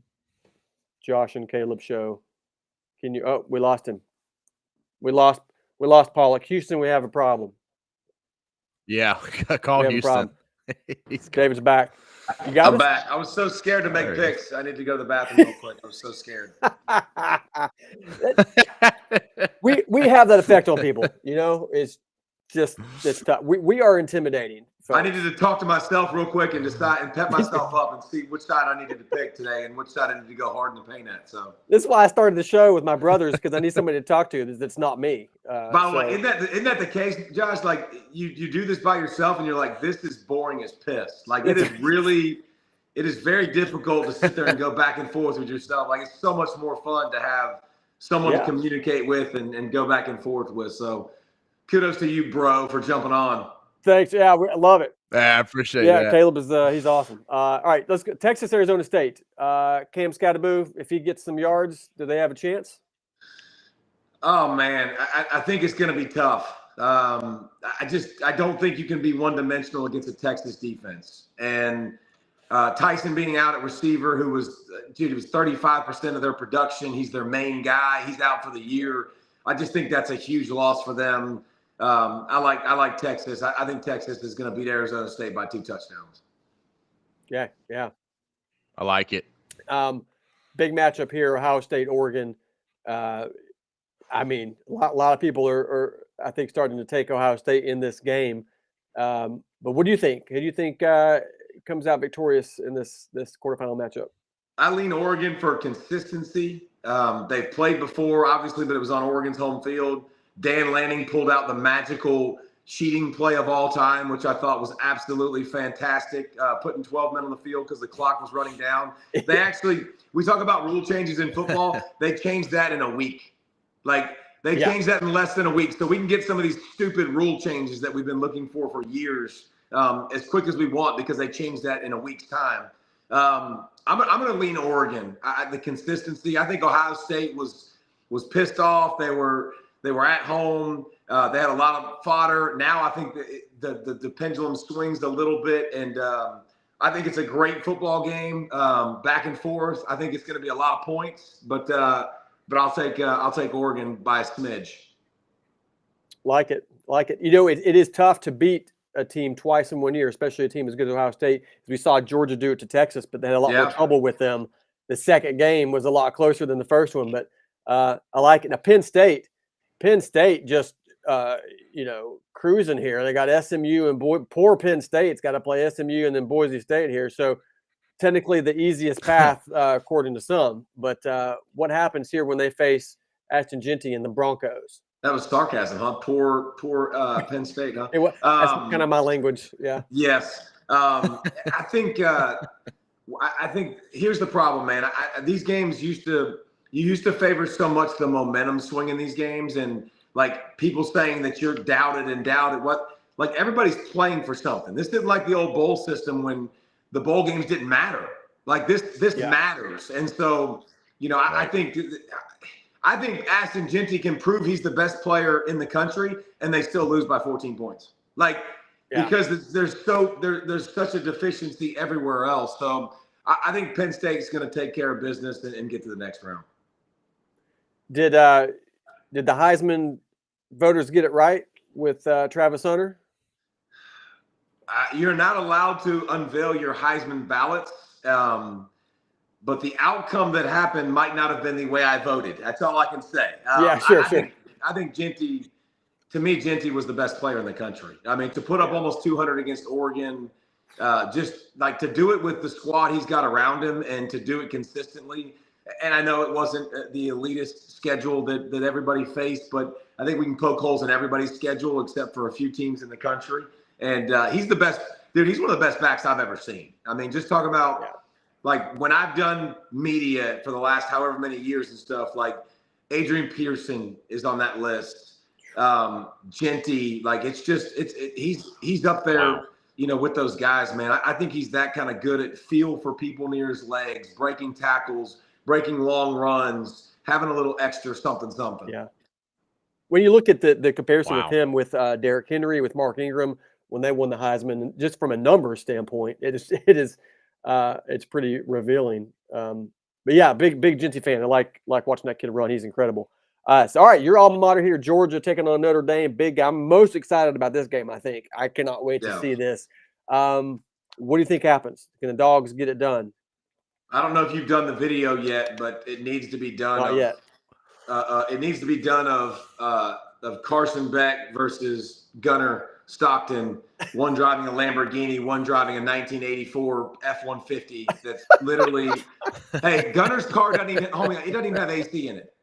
Speaker 1: Josh and Caleb show. Can you? Oh, we lost him. We lost Pollack. Houston, we have a problem.
Speaker 2: Yeah, call Houston.
Speaker 1: David's back. You got
Speaker 8: I'm back. I was so scared to make picks. I need to go to the bathroom real quick. I was so scared.
Speaker 1: we have that effect on people. It's tough. We are intimidating
Speaker 8: I needed to talk to myself real quick and decide and pep myself up and see which side I needed to pick today and which side I needed to go hard in the paint at. So
Speaker 1: this is why I started the show with my brothers, because I need somebody to talk to that's not me.
Speaker 8: by the way, isn't that the case, Josh? Like you do this by yourself and you're like, this is boring as piss. Like it is very difficult to sit there and go back and forth with yourself. Like it's so much more fun to have someone to communicate with and go back and forth with. So kudos to you, bro, for jumping on.
Speaker 1: Thanks. Yeah, I love it.
Speaker 2: Yeah, I appreciate
Speaker 1: that.
Speaker 2: Yeah,
Speaker 1: Caleb is he's awesome. All right, let's go. Texas, Arizona State. Cam Scatterboo, if he gets some yards, do they have a chance?
Speaker 8: Oh man, I think it's going to be tough. I don't think you can be one-dimensional against a Texas defense. And Tyson being out at receiver, who was 35% of their production. He's their main guy. He's out for the year. I just think that's a huge loss for them. I like Texas. I think Texas is going to beat Arizona State by 2 touchdowns.
Speaker 1: Yeah.
Speaker 2: I like it.
Speaker 1: Big matchup here, Ohio State, Oregon. I mean, a lot of people are I think starting to take Ohio State in this game. But what do you think? Who do you think comes out victorious in this quarterfinal matchup?
Speaker 8: I lean Oregon for consistency. They've played before, obviously, but it was on Oregon's home field. Dan Lanning pulled out the magical cheating play of all time, which I thought was absolutely fantastic, putting 12 men on the field because the clock was running down. They actually – we talk about rule changes in football. They changed that in a week. Like, they changed that in less than a week. So we can get some of these stupid rule changes that we've been looking for years as quick as we want because they changed that in a week's time. I'm going to lean Oregon. The consistency. I think Ohio State was pissed off. They were at home. They had a lot of fodder. Now I think the pendulum swings a little bit, and I think it's a great football game, back and forth. I think it's going to be a lot of points, but I'll take Oregon by a smidge.
Speaker 1: Like it. You know, it is tough to beat a team twice in 1 year, especially a team as good as Ohio State. We saw Georgia do it to Texas, but they had a lot more trouble with them. The second game was a lot closer than the first one, but I like it. Now, Penn State just cruising here. They got SMU and poor Penn State's got to play SMU and then Boise State here. So technically the easiest path according to some. But what happens here when they face Ashton Genty and the Broncos?
Speaker 8: That was sarcasm, huh? Poor Penn State, huh?
Speaker 1: That's kind of my language. Yeah.
Speaker 8: Yes. I think here's the problem, man. These games used to favor so much the momentum swing in these games, and like people saying that you're doubted. Like everybody's playing for something. This didn't like the old bowl system when the bowl games didn't matter. Like this matters, and so I think Ashton Genty can prove he's the best player in the country, and they still lose by 14 points. Because there's such a deficiency everywhere else. So I think Penn State's going to take care of business and get to the next round.
Speaker 1: Did the Heisman voters get it right with Travis Hunter?
Speaker 8: You're not allowed to unveil your Heisman ballots. But the outcome that happened might not have been the way I voted. That's all I can say.
Speaker 1: Sure.
Speaker 8: I think Genty, to me, Genty was the best player in the country. I mean, to put up almost 200 against Oregon, just like to do it with the squad he's got around him and to do it consistently. And I know it wasn't the elitist schedule that everybody faced, but I think we can poke holes in everybody's schedule except for a few teams in the country. And he's the best. Dude, he's one of the best backs I've ever seen. I mean, just talk about like when I've done media for the last however many years and stuff, like Adrian Pearson is on that list. Genty, like he's up there, with those guys, man. I think he's that kind of good at feel for people near his legs, breaking tackles, breaking long runs, having a little extra something.
Speaker 1: Yeah. When you look at the comparison with him with Derrick Henry, with Mark Ingram, when they won the Heisman, just from a numbers standpoint, it's pretty revealing. But yeah, big Genty fan. I like watching that kid run. He's incredible. So all right, your alma mater here, Georgia, taking on Notre Dame. Big guy. I'm most excited about this game. I think I cannot wait to see this. What do you think happens? Can the Dogs get it done?
Speaker 8: I don't know if you've done the video yet, but it needs to be done.
Speaker 1: Not yet.
Speaker 8: It needs to be done of Carson Beck versus Gunner Stockton, one driving a Lamborghini, one driving a 1984 F-150 that's literally, hey, Gunner's car doesn't even, homie, it doesn't even have AC in it.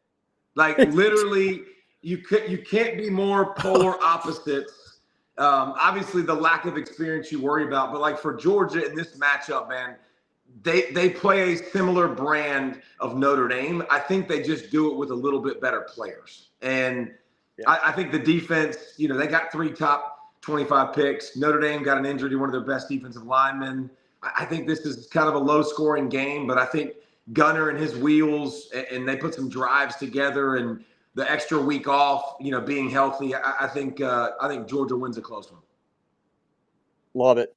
Speaker 8: Like literally, you can't be more polar opposites. Obviously, the lack of experience you worry about, but like for Georgia in this matchup, man, they play a similar brand of Notre Dame. I think they just do it with a little bit better players. And I think the defense, you know, they got 3 top 25 picks. Notre Dame got an injury to one of their best defensive linemen. I think this is kind of a low-scoring game, but I think Gunner and his wheels, and they put some drives together, and the extra week off, you know, being healthy, I think Georgia wins a close one.
Speaker 1: Love it.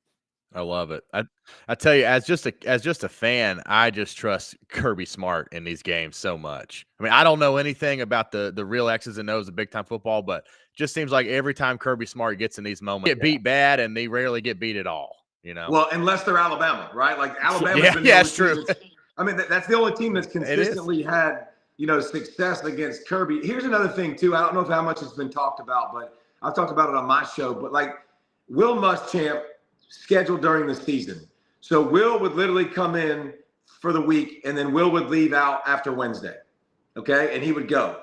Speaker 2: I love it. I tell you, as just a fan, I just trust Kirby Smart in these games so much. I mean, I don't know anything about the real X's and O's of big time football, but just seems like every time Kirby Smart gets in these moments, get beat bad, and they rarely get beat at all. You know,
Speaker 8: well, unless they're Alabama, right? Like Alabama.
Speaker 2: It's true.
Speaker 8: I mean, that's the only team that's consistently had, you know, success against Kirby. Here's another thing too. I don't know how much it's been talked about, but I've talked about it on my show. But like Will Muschamp scheduled during the season. So Will would literally come in for the week, and then Will would leave out after Wednesday. Okay. And he would go.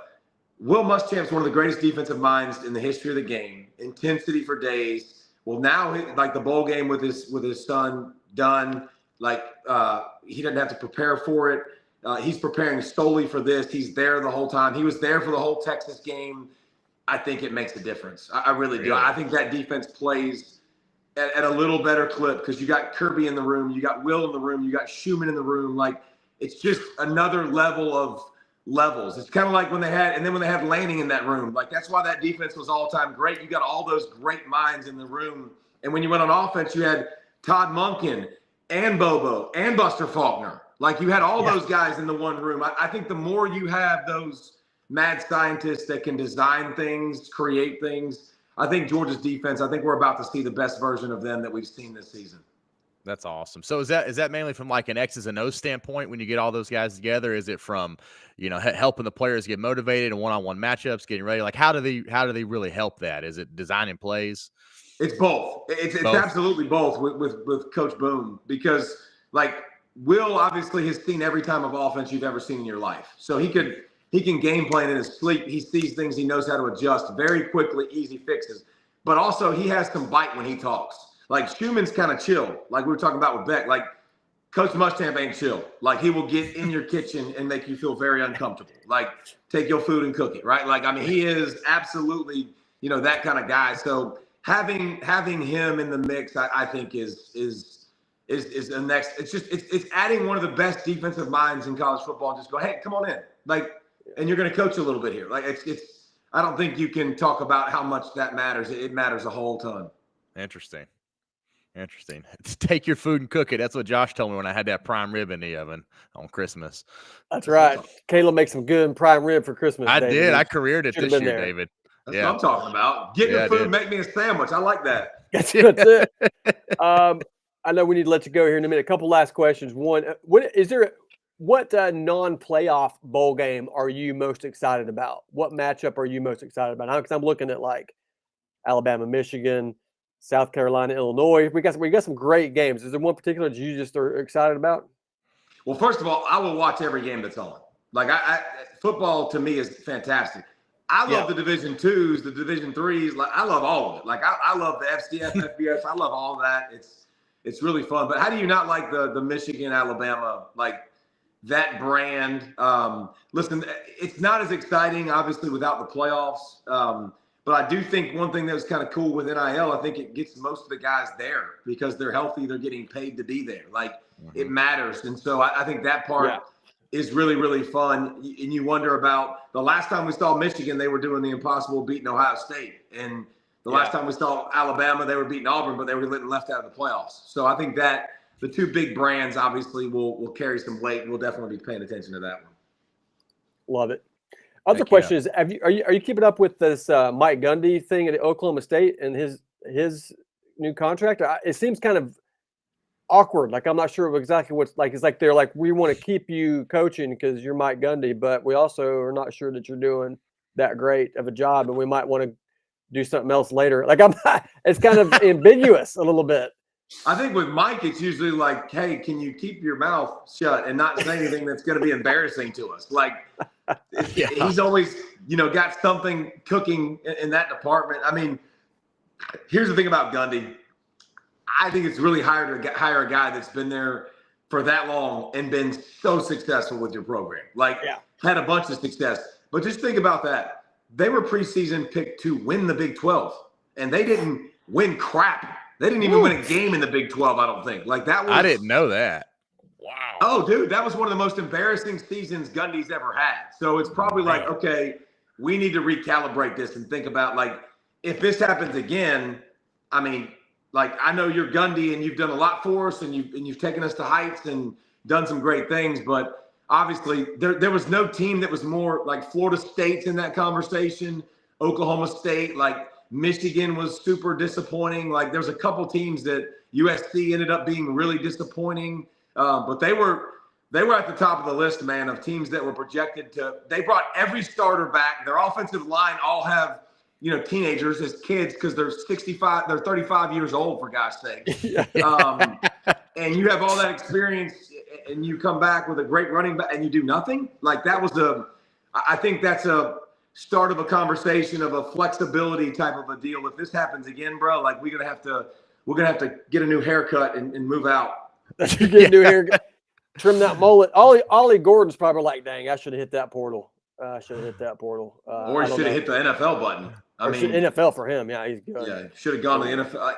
Speaker 8: Will Muschamp's one of the greatest defensive minds in the history of the game. Intensity for days. Well, now like the bowl game with his son done, like he doesn't have to prepare for it. He's preparing solely for this. He's there the whole time. He was there for the whole Texas game. I think it makes a difference. I really do. I think that defense plays at a little better clip because you got Kirby in the room, you got Will in the room, you got Schumann in the room. Like it's just another level of levels. It's kind of like when they had Lanning in that room. Like that's why that defense was all time great. You got all those great minds in the room. And when you went on offense, you had Todd Monken and Bobo and Buster Faulkner. Like you had all those guys in the one room. I think the more you have those mad scientists that can design things, create things, I think Georgia's defense, I think we're about to see the best version of them that we've seen this season.
Speaker 2: That's awesome. So is that mainly from like an X's and O's standpoint when you get all those guys together? Is it from, you know, helping the players get motivated and one-on-one matchups, getting ready? Like how do they really help that? Is it designing plays?
Speaker 8: It's both. It's absolutely both with Coach Boone, because like Will obviously has seen every time of offense you've ever seen in your life. So he can game plan in his sleep. He sees things. He knows how to adjust very quickly, easy fixes. But also he has some bite when he talks. Like Schumann's kind of chill. Like we were talking about with Beck. Like Coach Muschamp ain't chill. Like he will get in your kitchen and make you feel very uncomfortable. Like take your food and cook it, right? Like, I mean, he is absolutely, you know, that kind of guy. So having him in the mix, I think is the next. It's adding one of the best defensive minds in college football. And just go, hey, come on in. Like, and you're going to coach a little bit here. Like it's. I don't think you can talk about how much that matters. It matters a whole ton.
Speaker 2: Interesting. Take your food and cook it. That's what Josh told me when I had that prime rib in the oven on Christmas.
Speaker 1: That's right. Caleb makes some good prime rib for Christmas.
Speaker 2: I
Speaker 1: David.
Speaker 2: did. I careered it this year, there. David.
Speaker 8: That's what I'm talking about. Get your food, make me a sandwich. I like that.
Speaker 1: That's it. I know we need to let you go here in a minute. A couple last questions. One, what non-playoff bowl game are you most excited about? What matchup are you most excited about? Because I'm looking at like Alabama, Michigan, South Carolina, Illinois. We got some great games. Is there one particular that you just are excited about?
Speaker 8: Well, first of all, I will watch every game that's on. Like football to me is fantastic. I love the Division IIs, the Division IIIs. Like I love all of it. Like I love the FCS, FBS. I love all of that. It's really fun. But how do you not like the Michigan, Alabama, like that brand? Listen, it's not as exciting, obviously, without the playoffs. But I do think one thing that was kind of cool with NIL, I think it gets most of the guys there because they're healthy. They're getting paid to be there. Like it matters. And so I think that part is really, really fun. And you wonder about the last time we saw Michigan, they were doing the impossible, beating Ohio State. And the last time we saw Alabama, they were beating Auburn, but they were getting left out of the playoffs. So I think that the two big brands obviously will carry some weight, and we'll definitely be paying attention to that one.
Speaker 1: Love it. Other question is, are you keeping up with this Mike Gundy thing at Oklahoma State and his new contract? It seems kind of awkward. Like I'm not sure exactly what's like. It's like they're like, we want to keep you coaching because you're Mike Gundy, but we also are not sure that you're doing that great of a job, and we might want to do something else later. Like it's kind of ambiguous a little bit.
Speaker 8: I think with Mike, it's usually like, hey, can you keep your mouth shut and not say anything that's going to be embarrassing to us? Like, he's always, got something cooking in that department. I mean, here's the thing about Gundy. I think it's really hard to hire a guy that's been there for that long and been so successful with your program. Like, had a bunch of success. But just think about that. They were preseason picked to win the Big 12, and they didn't win crap. They didn't even win a game in the Big 12, I don't think. Like, that was –
Speaker 2: I didn't know that. Wow.
Speaker 8: Oh, dude, that was one of the most embarrassing seasons Gundy's ever had. So it's probably like, okay, we need to recalibrate this and think about, like, if this happens again, I mean, like, I know you're Gundy and you've done a lot for us and you've taken us to heights and done some great things, but obviously there was no team that was more like Florida State's in that conversation, Oklahoma State, like Michigan was super disappointing. Like there's a couple teams that USC ended up being really disappointing, but they were at the top of the list, man, of teams that were projected to. They brought every starter back. Their offensive line all have teenagers as kids because they're 35 years old, for God's sake. And you have all that experience and you come back with a great running back and you do nothing. Like that was I think that's a start of a conversation of a flexibility type of a deal. If this happens again, bro, like we're gonna have to get a new haircut and move out.
Speaker 1: You get a new haircut, trim that mullet. Ollie Gordon's probably like, dang, I should have hit that portal. Or he should have
Speaker 8: hit the NFL button. I mean,
Speaker 1: NFL for him. Yeah, he's good.
Speaker 8: Yeah, should have gone to the NFL.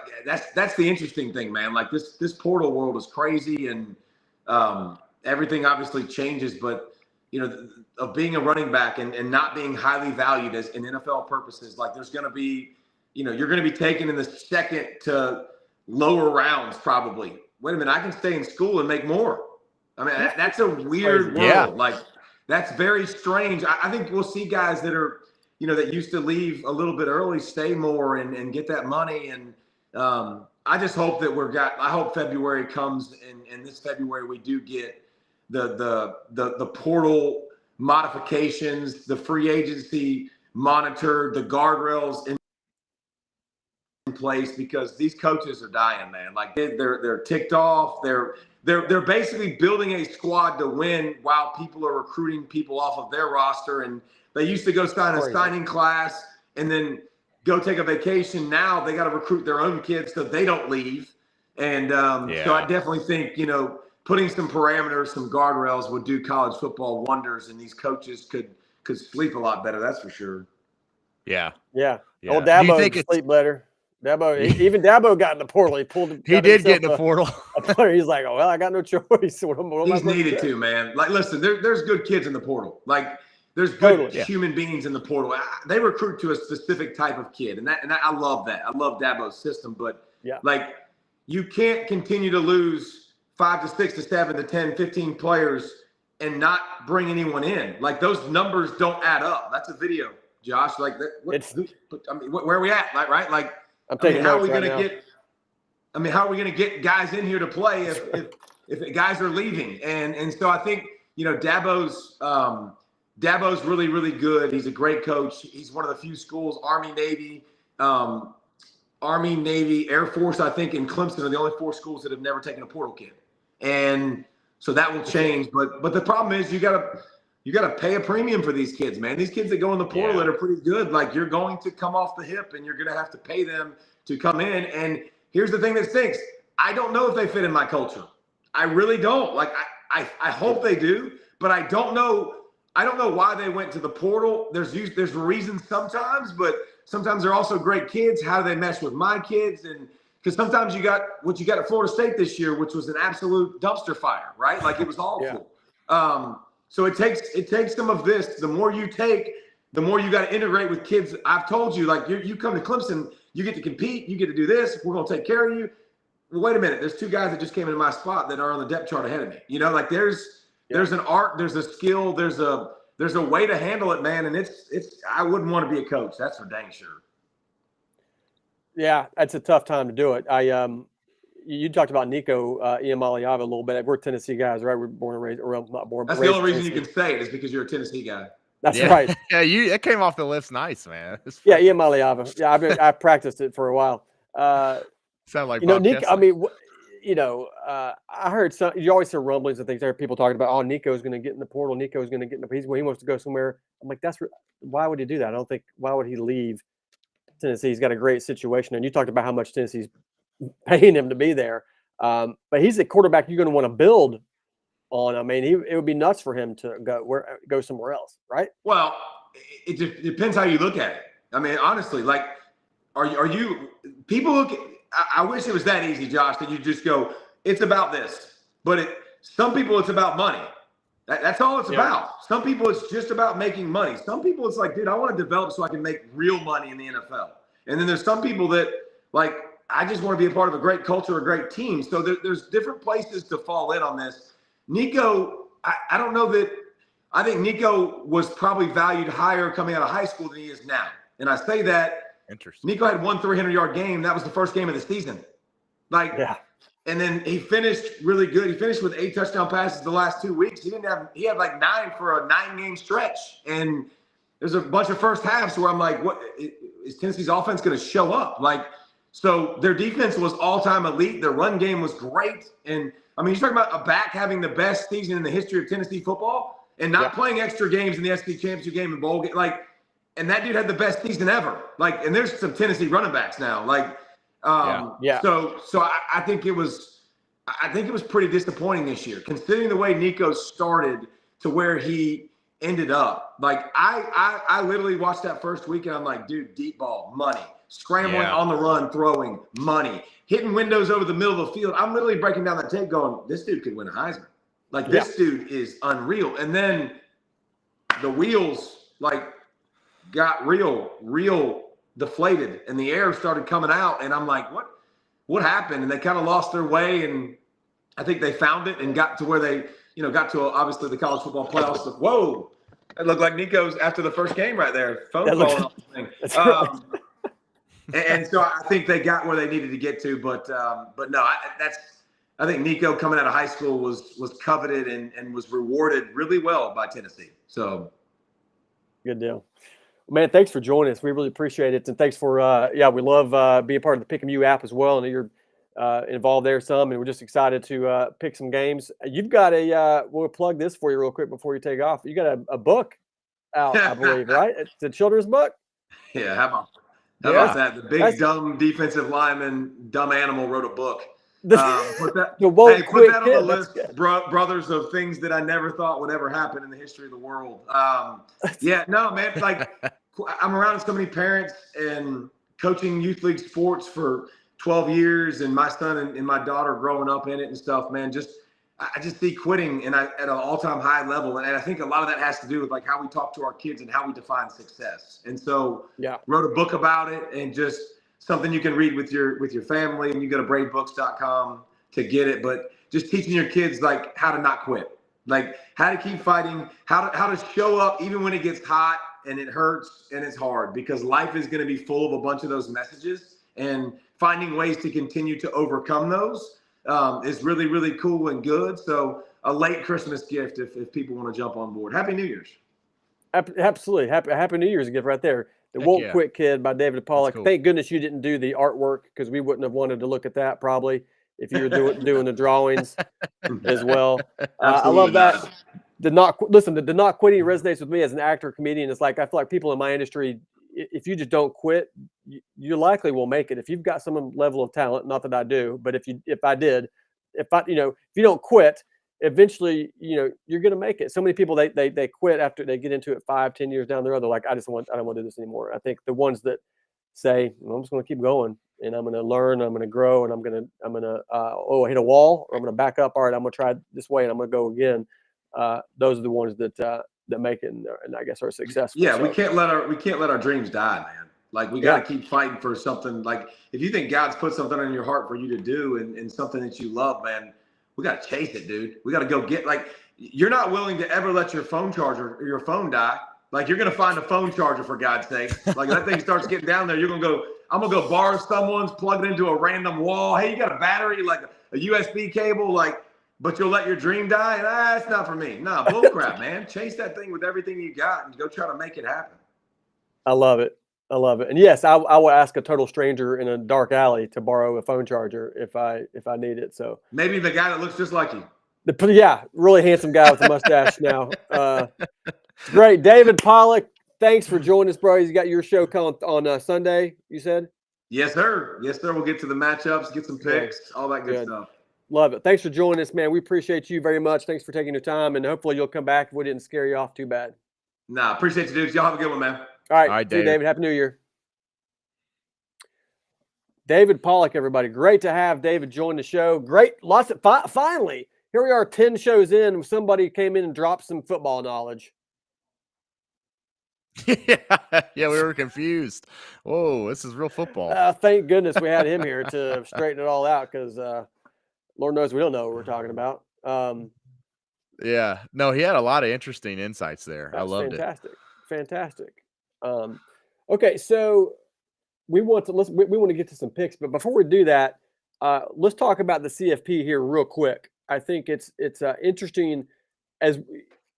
Speaker 8: That's the interesting thing, man. Like this portal world is crazy, and everything obviously changes. But of being a running back and not being highly valued as in NFL purposes, like there's going to be, you're going to be taken in the second to lower rounds probably. Wait a minute, I can stay in school and make more. I mean, that's a weird world.
Speaker 2: Yeah.
Speaker 8: Like that's very strange. I think we'll see guys that are. That used to leave a little bit early, stay more and get that money. And I just hope that I hope February comes and this February we do get the portal modifications, the free agency monitored, the guardrails in place because these coaches are dying, man. Like they're ticked off. They're basically building a squad to win while people are recruiting people off of their roster. And they used to go sign a signing class and then go take a vacation. Now they got to recruit their own kids so they don't leave. And so I definitely think, putting some parameters, some guardrails would do college football wonders, and these coaches could sleep a lot better. That's for sure.
Speaker 2: Yeah.
Speaker 1: Old Dabo could sleep better. Even Dabo got in the portal.
Speaker 2: He did get in the portal.
Speaker 1: He's like, oh, well, I got no choice.
Speaker 8: He's needed to, man. Like, listen, there's good kids in the portal. Like, there's good human beings in the portal. They recruit to a specific type of kid, and I love that. I love Dabo's system, but like you can't continue to lose 5 to 6 to 7 to 10, 15 players and not bring anyone in. Like those numbers don't add up. That's a video, Josh. Like where are we at? Like right? Like how are we going to get? I mean, how are we going to get guys in here to play if guys are leaving? And so I think Dabo's really, really good. He's a great coach. He's one of the few schools, Army, Navy, Air Force, I think, and Clemson are the only 4 schools that have never taken a portal kid. And so that will change. But the problem is you gotta pay a premium for these kids, man. These kids that go in the portal that are pretty good, like you're going to come off the hip and you're gonna have to pay them to come in. And here's the thing that stinks. I don't know if they fit in my culture. I really don't. Like I hope they do, but I don't know. I don't know why they went to the portal. There's reasons sometimes, but sometimes they're also great kids. How do they mesh with my kids? And because sometimes you got what you got at Florida State this year, which was an absolute dumpster fire, right? Like it was awful. So it takes some of this. The more you take, the more you got to integrate with kids. I've told you, like you come to Clemson, you get to compete, you get to do this. We're gonna take care of you. Well, wait a minute. There's 2 guys that just came into my spot that are on the depth chart ahead of me. Like there's an art, there's a skill, there's a way to handle it, man. And it's I wouldn't want to be a coach. That's for dang sure.
Speaker 1: Yeah, that's a tough time to do it. You talked about Nico Iamaleava a little bit. We're Tennessee guys, right? We're born and raised, or not born.
Speaker 8: That's the only reason you can say it is because you're a Tennessee guy.
Speaker 1: That's
Speaker 2: Yeah.
Speaker 1: right.
Speaker 2: Yeah, it came off the lips nice, man.
Speaker 1: Yeah, Maliava. Yeah, I practiced it for a while.
Speaker 2: Sound like
Speaker 1: You know,
Speaker 2: Bob
Speaker 1: Nico. I
Speaker 2: Kessler.
Speaker 1: mean, I heard some. You always hear rumblings and things. There are people talking about, oh, Nico's going to get in the portal. Nico's going to get in the. He wants to go somewhere. I'm like, why would he do that? I don't think. Why would he leave Tennessee? He's got a great situation, and you talked about how much Tennessee's paying him to be there. But he's a quarterback you're going to want to build on. I mean, it would be nuts for him to go somewhere else, right?
Speaker 8: Well, it depends how you look at it. I mean, honestly, like, are you people look? I wish it was that easy, Josh, that you just go, it's about this. But some people, it's about money. That's all it's about. Some people, it's just about making money. Some people, it's like, dude, I want to develop so I can make real money in the NFL. And then there's some people that, like, I just want to be a part of a great culture, a great team. So there's different places to fall in on this. Nico, I don't know that – I think Nico was probably valued higher coming out of high school than he is now. And I say that –
Speaker 2: Interesting.
Speaker 8: Nico had one 300-yard game. That was the first game of the season. And then he finished really good. He finished with 8 touchdown passes the last 2 weeks. He had like 9 for a 9-game stretch. And there's a bunch of first halves where I'm like, what is Tennessee's offense going to show up? Like, so their defense was all-time elite. Their run game was great. And I mean, you're talking about a back having the best season in the history of Tennessee football and not playing extra games in the SEC championship game and bowl game. Like, and that dude had the best season ever. Like, and there's some Tennessee running backs now. Like, So I think it was pretty disappointing this year, considering the way Nico started to where he ended up. Like, I literally watched that first week and I'm like, dude, deep ball, money, scrambling on the run, throwing, money, hitting windows over the middle of the field. I'm literally breaking down that tape going, this dude could win a Heisman. Like, this dude is unreal. And then the wheels, like, got real deflated and the air started coming out. And I'm like, what happened? And they kind of lost their way. And I think they found it and got to where they, got to obviously the college football playoffs. Whoa, it looked like Nico's after the first game right there. Phone calling off the thing. And so I think they got where they needed to get to, but no, I think Nico coming out of high school was coveted and was rewarded really well by Tennessee. So
Speaker 1: good deal. Man, thanks for joining us. We really appreciate it. And thanks for, we love being part of the Pick'em U app as well. And you're involved there some, and we're just excited to pick some games. You've got we'll plug this for you real quick before you take off. You got a book out, I believe, right? It's a children's book.
Speaker 8: Yeah, how about that? The big dumb defensive lineman, dumb animal wrote a book. Put that on the list, brothers, of things that I never thought would ever happen in the history of the world. Man, like, I'm around so many parents and coaching youth league sports for 12 years, and my son and my daughter growing up in it and stuff, man. I just see quitting at an all-time high level, and I think a lot of that has to do with like how we talk to our kids and how we define success. And so, wrote a book about it, and just something you can read with your family, and you go to bravebooks.com to get it. But just teaching your kids like how to not quit, like how to keep fighting, how to show up even when it gets hot and it hurts and it's hard, because life is going to be full of a bunch of those messages, and finding ways to continue to overcome those is really, really cool and good. So a late Christmas gift if people want to jump on board. Happy New Year's.
Speaker 1: Absolutely. Happy New Year's gift right there. The Won't Quit Kid by David Pollack. Cool. Thank goodness you didn't do the artwork, because we wouldn't have wanted to look at that probably if you were doing the drawings as well. I love that. The not quitting resonates with me as an actor, comedian. It's like I feel like people in my industry, if you just don't quit, you likely will make it. If you've got some level of talent, not that I do, but if you don't quit, eventually, you're going to make it. So many people, they quit after they get into it 5-10 years down the road. They're like, I don't want to do this anymore. I think the ones that say, well, I'm just going to keep going, and I'm going to learn, I'm going to grow, and I'm going to hit a wall, or I'm going to back up. All right, I'm going to try this way, and I'm going to go again. Those are the ones that make it, and I guess are successful.
Speaker 8: Yeah, so we can't let our dreams die, man. Like, we got to keep fighting for something. Like, if you think God's put something in your heart for you to do and something that you love, man, we got to chase it, dude. We got to go get, like, you're not willing to ever let your phone charger or your phone die. Like, you're going to find a phone charger, for God's sake. Like, that thing starts getting down there, I'm going to go borrow someone's, plug it into a random wall. Hey, you got a battery, like a USB cable? Like, but you'll let your dream die? And it's not for me. Nah, bullcrap, man. Chase that thing with everything you got and go try to make it happen.
Speaker 1: I love it. I love it. And yes, I will ask a total stranger in a dark alley to borrow a phone charger if I need it. So
Speaker 8: maybe the guy that looks just like you.
Speaker 1: Really handsome guy with a mustache now. Great. David Pollack, thanks for joining us, bro. You got your show coming on Sunday, you said?
Speaker 8: Yes, sir. Yes, sir. We'll get to the matchups, get some picks, all that good stuff.
Speaker 1: Love it. Thanks for joining us, man. We appreciate you very much. Thanks for taking your time, and hopefully you'll come back if we didn't scare you off too bad.
Speaker 8: Nah, appreciate you, dudes. Y'all have a good one, man.
Speaker 1: All right, see you, David. Happy New Year. David Pollack, everybody. Great to have David join the show. Great. Finally, here we are 10 shows in. Somebody came in and dropped some football knowledge.
Speaker 2: Yeah, we were confused. Whoa, this is real football.
Speaker 1: Thank goodness we had him here to straighten it all out because Lord knows we don't know what we're talking about.
Speaker 2: Yeah, no, he had a lot of interesting insights there. I loved it.
Speaker 1: Fantastic. Okay, so we want to get to some picks, but before we do that, let's talk about the CFP here real quick. I think it's interesting as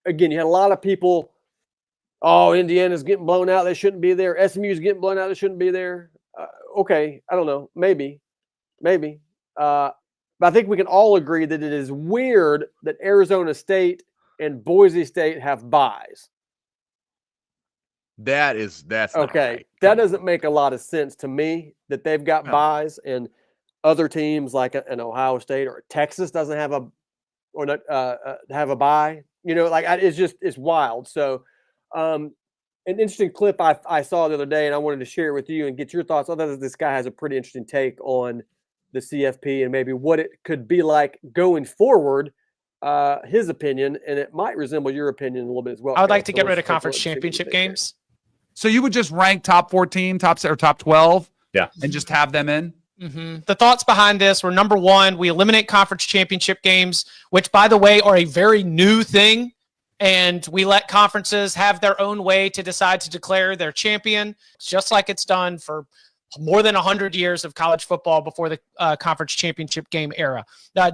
Speaker 1: again you had a lot of people. Oh, Indiana's getting blown out. They shouldn't be there. SMU's getting blown out. They shouldn't be there. Okay, I don't know. Maybe. But I think we can all agree that it is weird that Arizona State and Boise State have byes.
Speaker 2: That's
Speaker 1: okay.
Speaker 2: Right.
Speaker 1: That doesn't make a lot of sense to me that they've got byes and other teams like an Ohio State or Texas doesn't have a bye. It's wild. So. An interesting clip I saw the other day, and I wanted to share it with you and get your thoughts. Other than this guy has a pretty interesting take on the CFP and maybe what it could be like going forward. His opinion, and it might resemble your opinion a little bit as well.
Speaker 9: I would like to get rid of conference championship games.
Speaker 10: So you would just rank top 14, top 12,
Speaker 9: yeah,
Speaker 10: and just have them in.
Speaker 9: Mm-hmm. The thoughts behind this were: number one, we eliminate conference championship games, which, by the way, are a very new thing. And we let conferences have their own way to decide to declare their champion, just like it's done for more than 100 years of college football before the conference championship game era.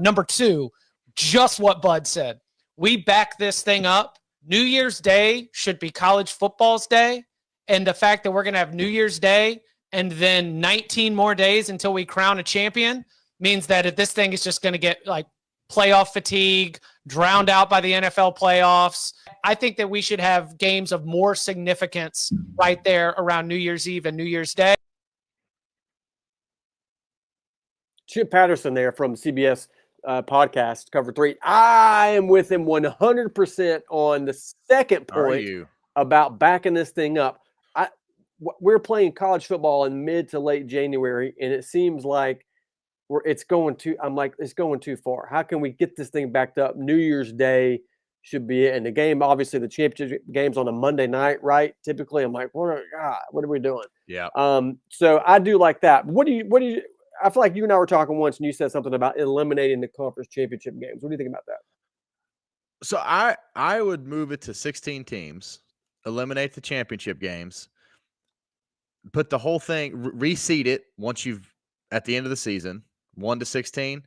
Speaker 9: Number two, just what Bud said. We back this thing up. New Year's Day should be college football's day. And the fact that we're going to have New Year's Day and then 19 more days until we crown a champion means that if this thing is just going to get like playoff fatigue, drowned out by the NFL playoffs. I think that we should have games of more significance right there around New Year's Eve and New Year's Day.
Speaker 1: Chip Patterson there from CBS podcast, Cover 3. I am with him 100% on the second point about backing this thing up. We're playing college football in mid to late January, and it seems like it's going too far. How can we get this thing backed up? New Year's Day should be it. And the game, obviously the championship game's on a Monday night, right? Typically I'm like, what are we doing?
Speaker 2: Yeah.
Speaker 1: So I do like that. What do you, I feel like you and I were talking once and you said something about eliminating the conference championship games. What do you think about that?
Speaker 2: So I would move it to 16 teams, eliminate the championship games, put the whole thing, reseed it once at the end of the season, 1 to 16,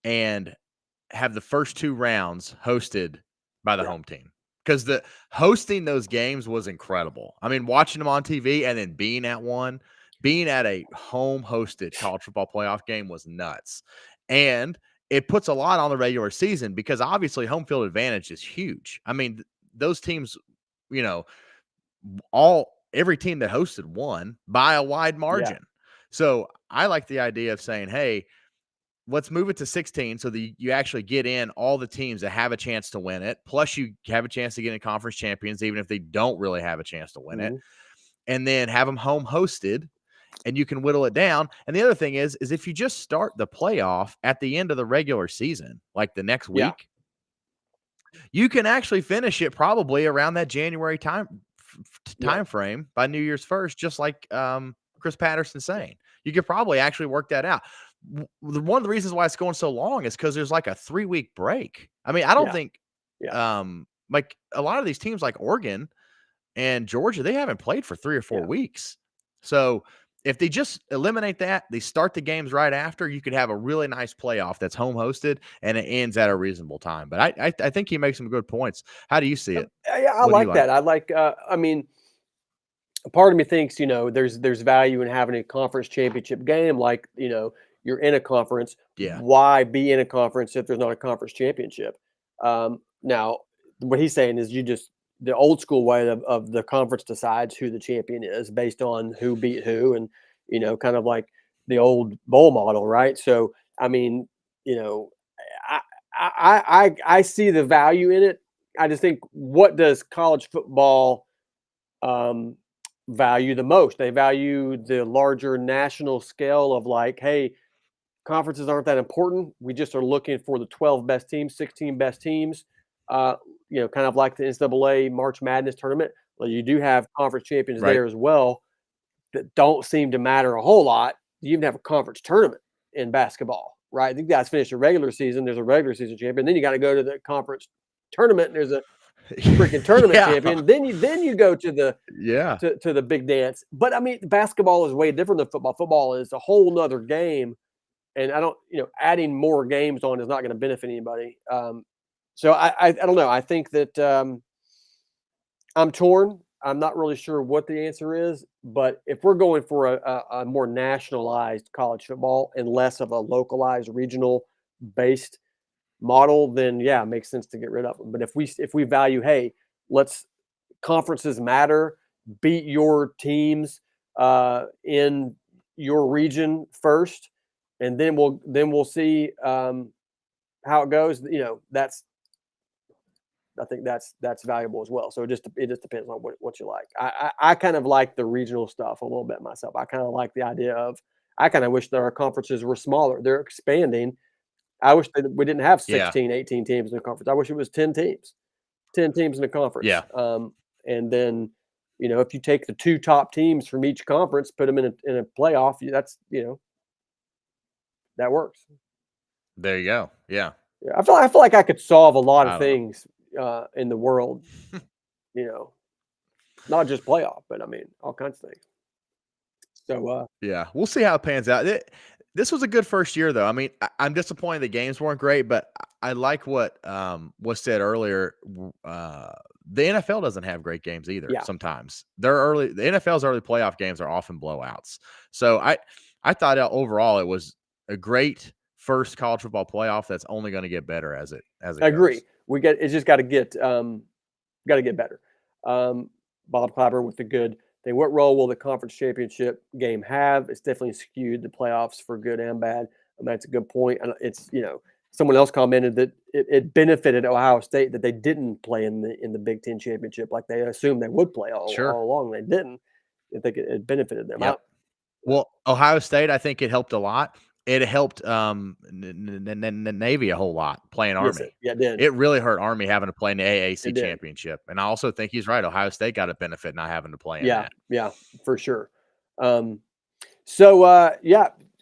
Speaker 2: and have the first 2 rounds hosted by the home team. Because the hosting those games was incredible. I mean, watching them on TV and then being at a home hosted college football playoff game was nuts. And it puts a lot on the regular season because obviously home field advantage is huge. I mean, those teams, every team that hosted won by a wide margin. Yeah. So I like the idea of saying, hey, let's move it to 16 so that you actually get in all the teams that have a chance to win it. Plus you have a chance to get in conference champions, even if they don't really have a chance to win it. And then have them home hosted and you can whittle it down. And the other thing is if you just start the playoff at the end of the regular season, like the next week, you can actually finish it probably around that January time frame by New Year's 1st, just like Chris Patterson's saying. You could probably actually work that out. One of the reasons why it's going so long is because there's like a 3-week break. I mean, I don't think like a lot of these teams like Oregon and Georgia, they haven't played for 3 or 4 weeks. So if they just eliminate that, they start the games right after, you could have a really nice playoff that's home hosted and it ends at a reasonable time. But I think he makes some good points. How do you see it?
Speaker 1: Yeah, I
Speaker 2: What do you
Speaker 1: like that. I like. I mean, a part of me thinks, there's value in having a conference championship game. Like, you're in a conference.
Speaker 2: Yeah.
Speaker 1: Why be in a conference if there's not a conference championship? Now, what he's saying is the old school way of the conference decides who the champion is based on who beat who, and kind of like the old bowl model, right? So, I mean, I I see the value in it. I just think, what does college football um, value the most? They value the larger national scale of, like, hey, conferences aren't that important. We just are looking for the 12 best teams, 16 best teams. Uh, kind of like the NCAA March Madness tournament. Well, you do have conference champions
Speaker 2: Right.
Speaker 1: there as well that don't seem to matter a whole lot. You even have a conference tournament in basketball, right? You guys finish a regular season. There's a regular season champion. Then you got to go to the conference tournament. And there's a freaking tournament
Speaker 2: Yeah.
Speaker 1: champion. Then you go to the
Speaker 2: Yeah.
Speaker 1: to the big dance. But I mean, basketball is way different than football. Football is a whole nother game, and I don't, adding more games on is not going to benefit anybody. So I don't know. I think that I'm torn. I'm not really sure what the answer is, but if we're going for a more nationalized college football and less of a localized, regional based model, then yeah, it makes sense to get rid of them. But if we value, hey, let's conferences matter, beat your teams in your region first, and then we'll see how it goes. I think that's valuable as well. So it just depends on what you like. I kind of like the regional stuff a little bit myself. I kind of like the idea of, I kind of wish that our conferences were smaller. They're expanding. I wish that we didn't have
Speaker 2: Yeah.
Speaker 1: 16, 18 teams in the conference. I wish it was 10 teams. 10 teams in the conference.
Speaker 2: Yeah.
Speaker 1: And then, if you take the 2 top teams from each conference, put them in a playoff, that's, that works.
Speaker 2: There you go. Yeah.
Speaker 1: Yeah, I feel like I could solve a lot
Speaker 2: I
Speaker 1: of
Speaker 2: don't know.
Speaker 1: things in the world, not just playoff, but I mean all kinds of things. So
Speaker 2: Yeah, we'll see how it pans out. This was a good first year, though. I mean, I'm disappointed the games weren't great, but I like what was said earlier. The NFL doesn't have great games either.
Speaker 1: Yeah.
Speaker 2: Sometimes the NFL's early playoff games are often blowouts. So I thought overall it was a great first college football playoff that's only going to get better as it
Speaker 1: I agree.
Speaker 2: goes.
Speaker 1: It's just got to get better. Bob Clapper with the good thing. What role will the conference championship game have? It's definitely skewed the playoffs for good and bad. And that's a good point. And it's, someone else commented that it benefited Ohio State that they didn't play in the Big Ten championship like they assumed they would play all along. They didn't. I think it benefited them.
Speaker 2: Yep. Well, Ohio State, I think it helped a lot. It helped Navy a whole lot playing Army.
Speaker 1: It did.
Speaker 2: It really hurt Army having to play in the AAC championship. And I also think he's right. Ohio State got a benefit not having to play in that.
Speaker 1: Yeah, for sure. So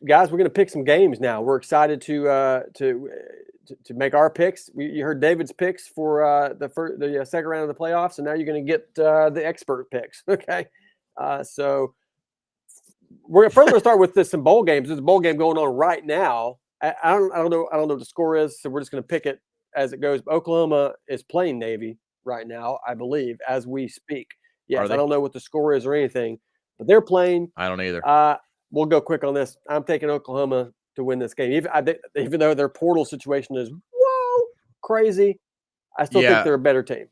Speaker 1: guys, we're going to pick some games now. We're excited to make our picks. You heard David's picks for the second round of the playoffs, and now you're going to get the expert picks. Okay, so we're first going to start with some bowl games. There's a bowl game going on right now. I don't know what the score is, so we're just going to pick it as it goes. Oklahoma is playing Navy right now, I believe, as we speak. Yes, I don't know what the score is or anything, but they're playing.
Speaker 2: I don't either.
Speaker 1: We'll go quick on this. I'm taking Oklahoma to win this game, even though their portal situation is crazy. I still think they're a better team.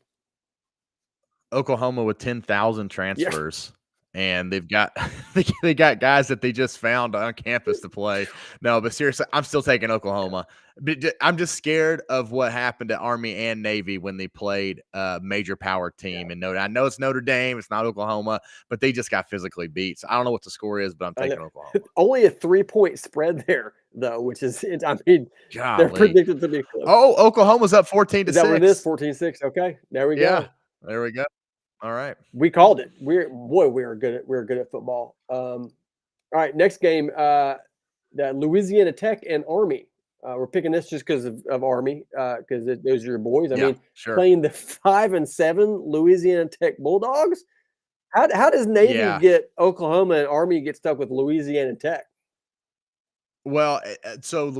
Speaker 2: Oklahoma with 10,000 transfers. And they've got they got guys that they just found on campus to play. No, but seriously, I'm still taking Oklahoma. I'm just scared of what happened to Army and Navy when they played a major power team. And I know it's Notre Dame, it's not Oklahoma, but they just got physically beat. So I don't know what the score is, but I'm taking Oklahoma.
Speaker 1: Only a 3-point spread there, though, which is, they're predicted to be close.
Speaker 2: Oh, Oklahoma's up 14-6.
Speaker 1: Is that what it is? 14-6. Okay, there we go.
Speaker 2: There we go. All right,
Speaker 1: we called it. We're good at football. All right, next game, the Louisiana Tech and Army. We're picking this just because of Army, because those are your boys. I mean, playing the 5-7 Louisiana Tech Bulldogs. How does Navy
Speaker 2: Yeah.
Speaker 1: get Oklahoma and Army get stuck with Louisiana Tech?
Speaker 2: Well, so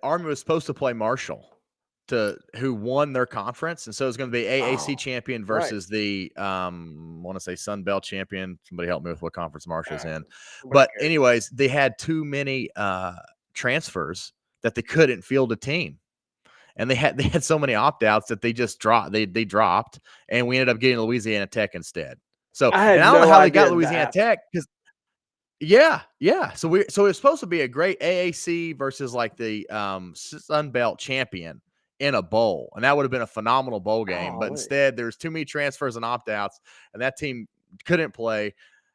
Speaker 2: Army was supposed to play Marshall, who won their conference, and so it's going to be AAC champion versus the want to say Sun Belt champion. Somebody help me with what conference Marshall's in. But anyways, they had too many transfers that they couldn't field a team. And they had so many opt-outs that they just dropped. They dropped, and we ended up getting Louisiana Tech instead. So
Speaker 1: I
Speaker 2: don't know how they got Louisiana Tech because yeah. So it's supposed to be a great AAC versus like the Sun Belt champion in a bowl, and that would have been a phenomenal bowl game. But instead, there's too many transfers and opt-outs, and that team couldn't play,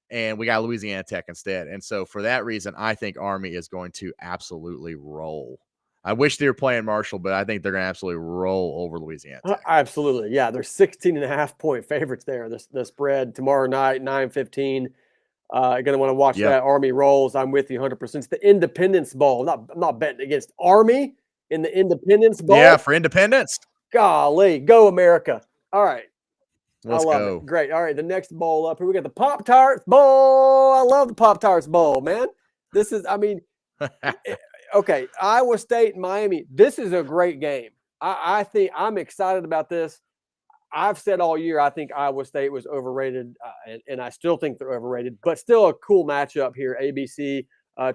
Speaker 2: and we got Louisiana Tech instead. And so for that reason, I think Army is going to absolutely roll. I wish they were playing Marshall, but I think they're going to absolutely roll over Louisiana Tech.
Speaker 1: Absolutely. Yeah, they're 16.5-point favorites there. The spread tomorrow night, 9:15. Going to want to watch that. Army rolls. I'm with you 100%. It's the Independence Bowl. I'm not betting against Army in the Independence Bowl.
Speaker 2: Yeah, for Independence.
Speaker 1: Golly, go America. All right.
Speaker 2: Let's
Speaker 1: I love
Speaker 2: go.
Speaker 1: it. Great. All right, the next bowl up here, we got the Pop-Tarts Bowl. I love the Pop-Tarts Bowl, man. This is, okay, Iowa State and Miami. This is a great game. I think I'm excited about this. I've said all year I think Iowa State was overrated, and I still think they're overrated, but still a cool matchup here. ABC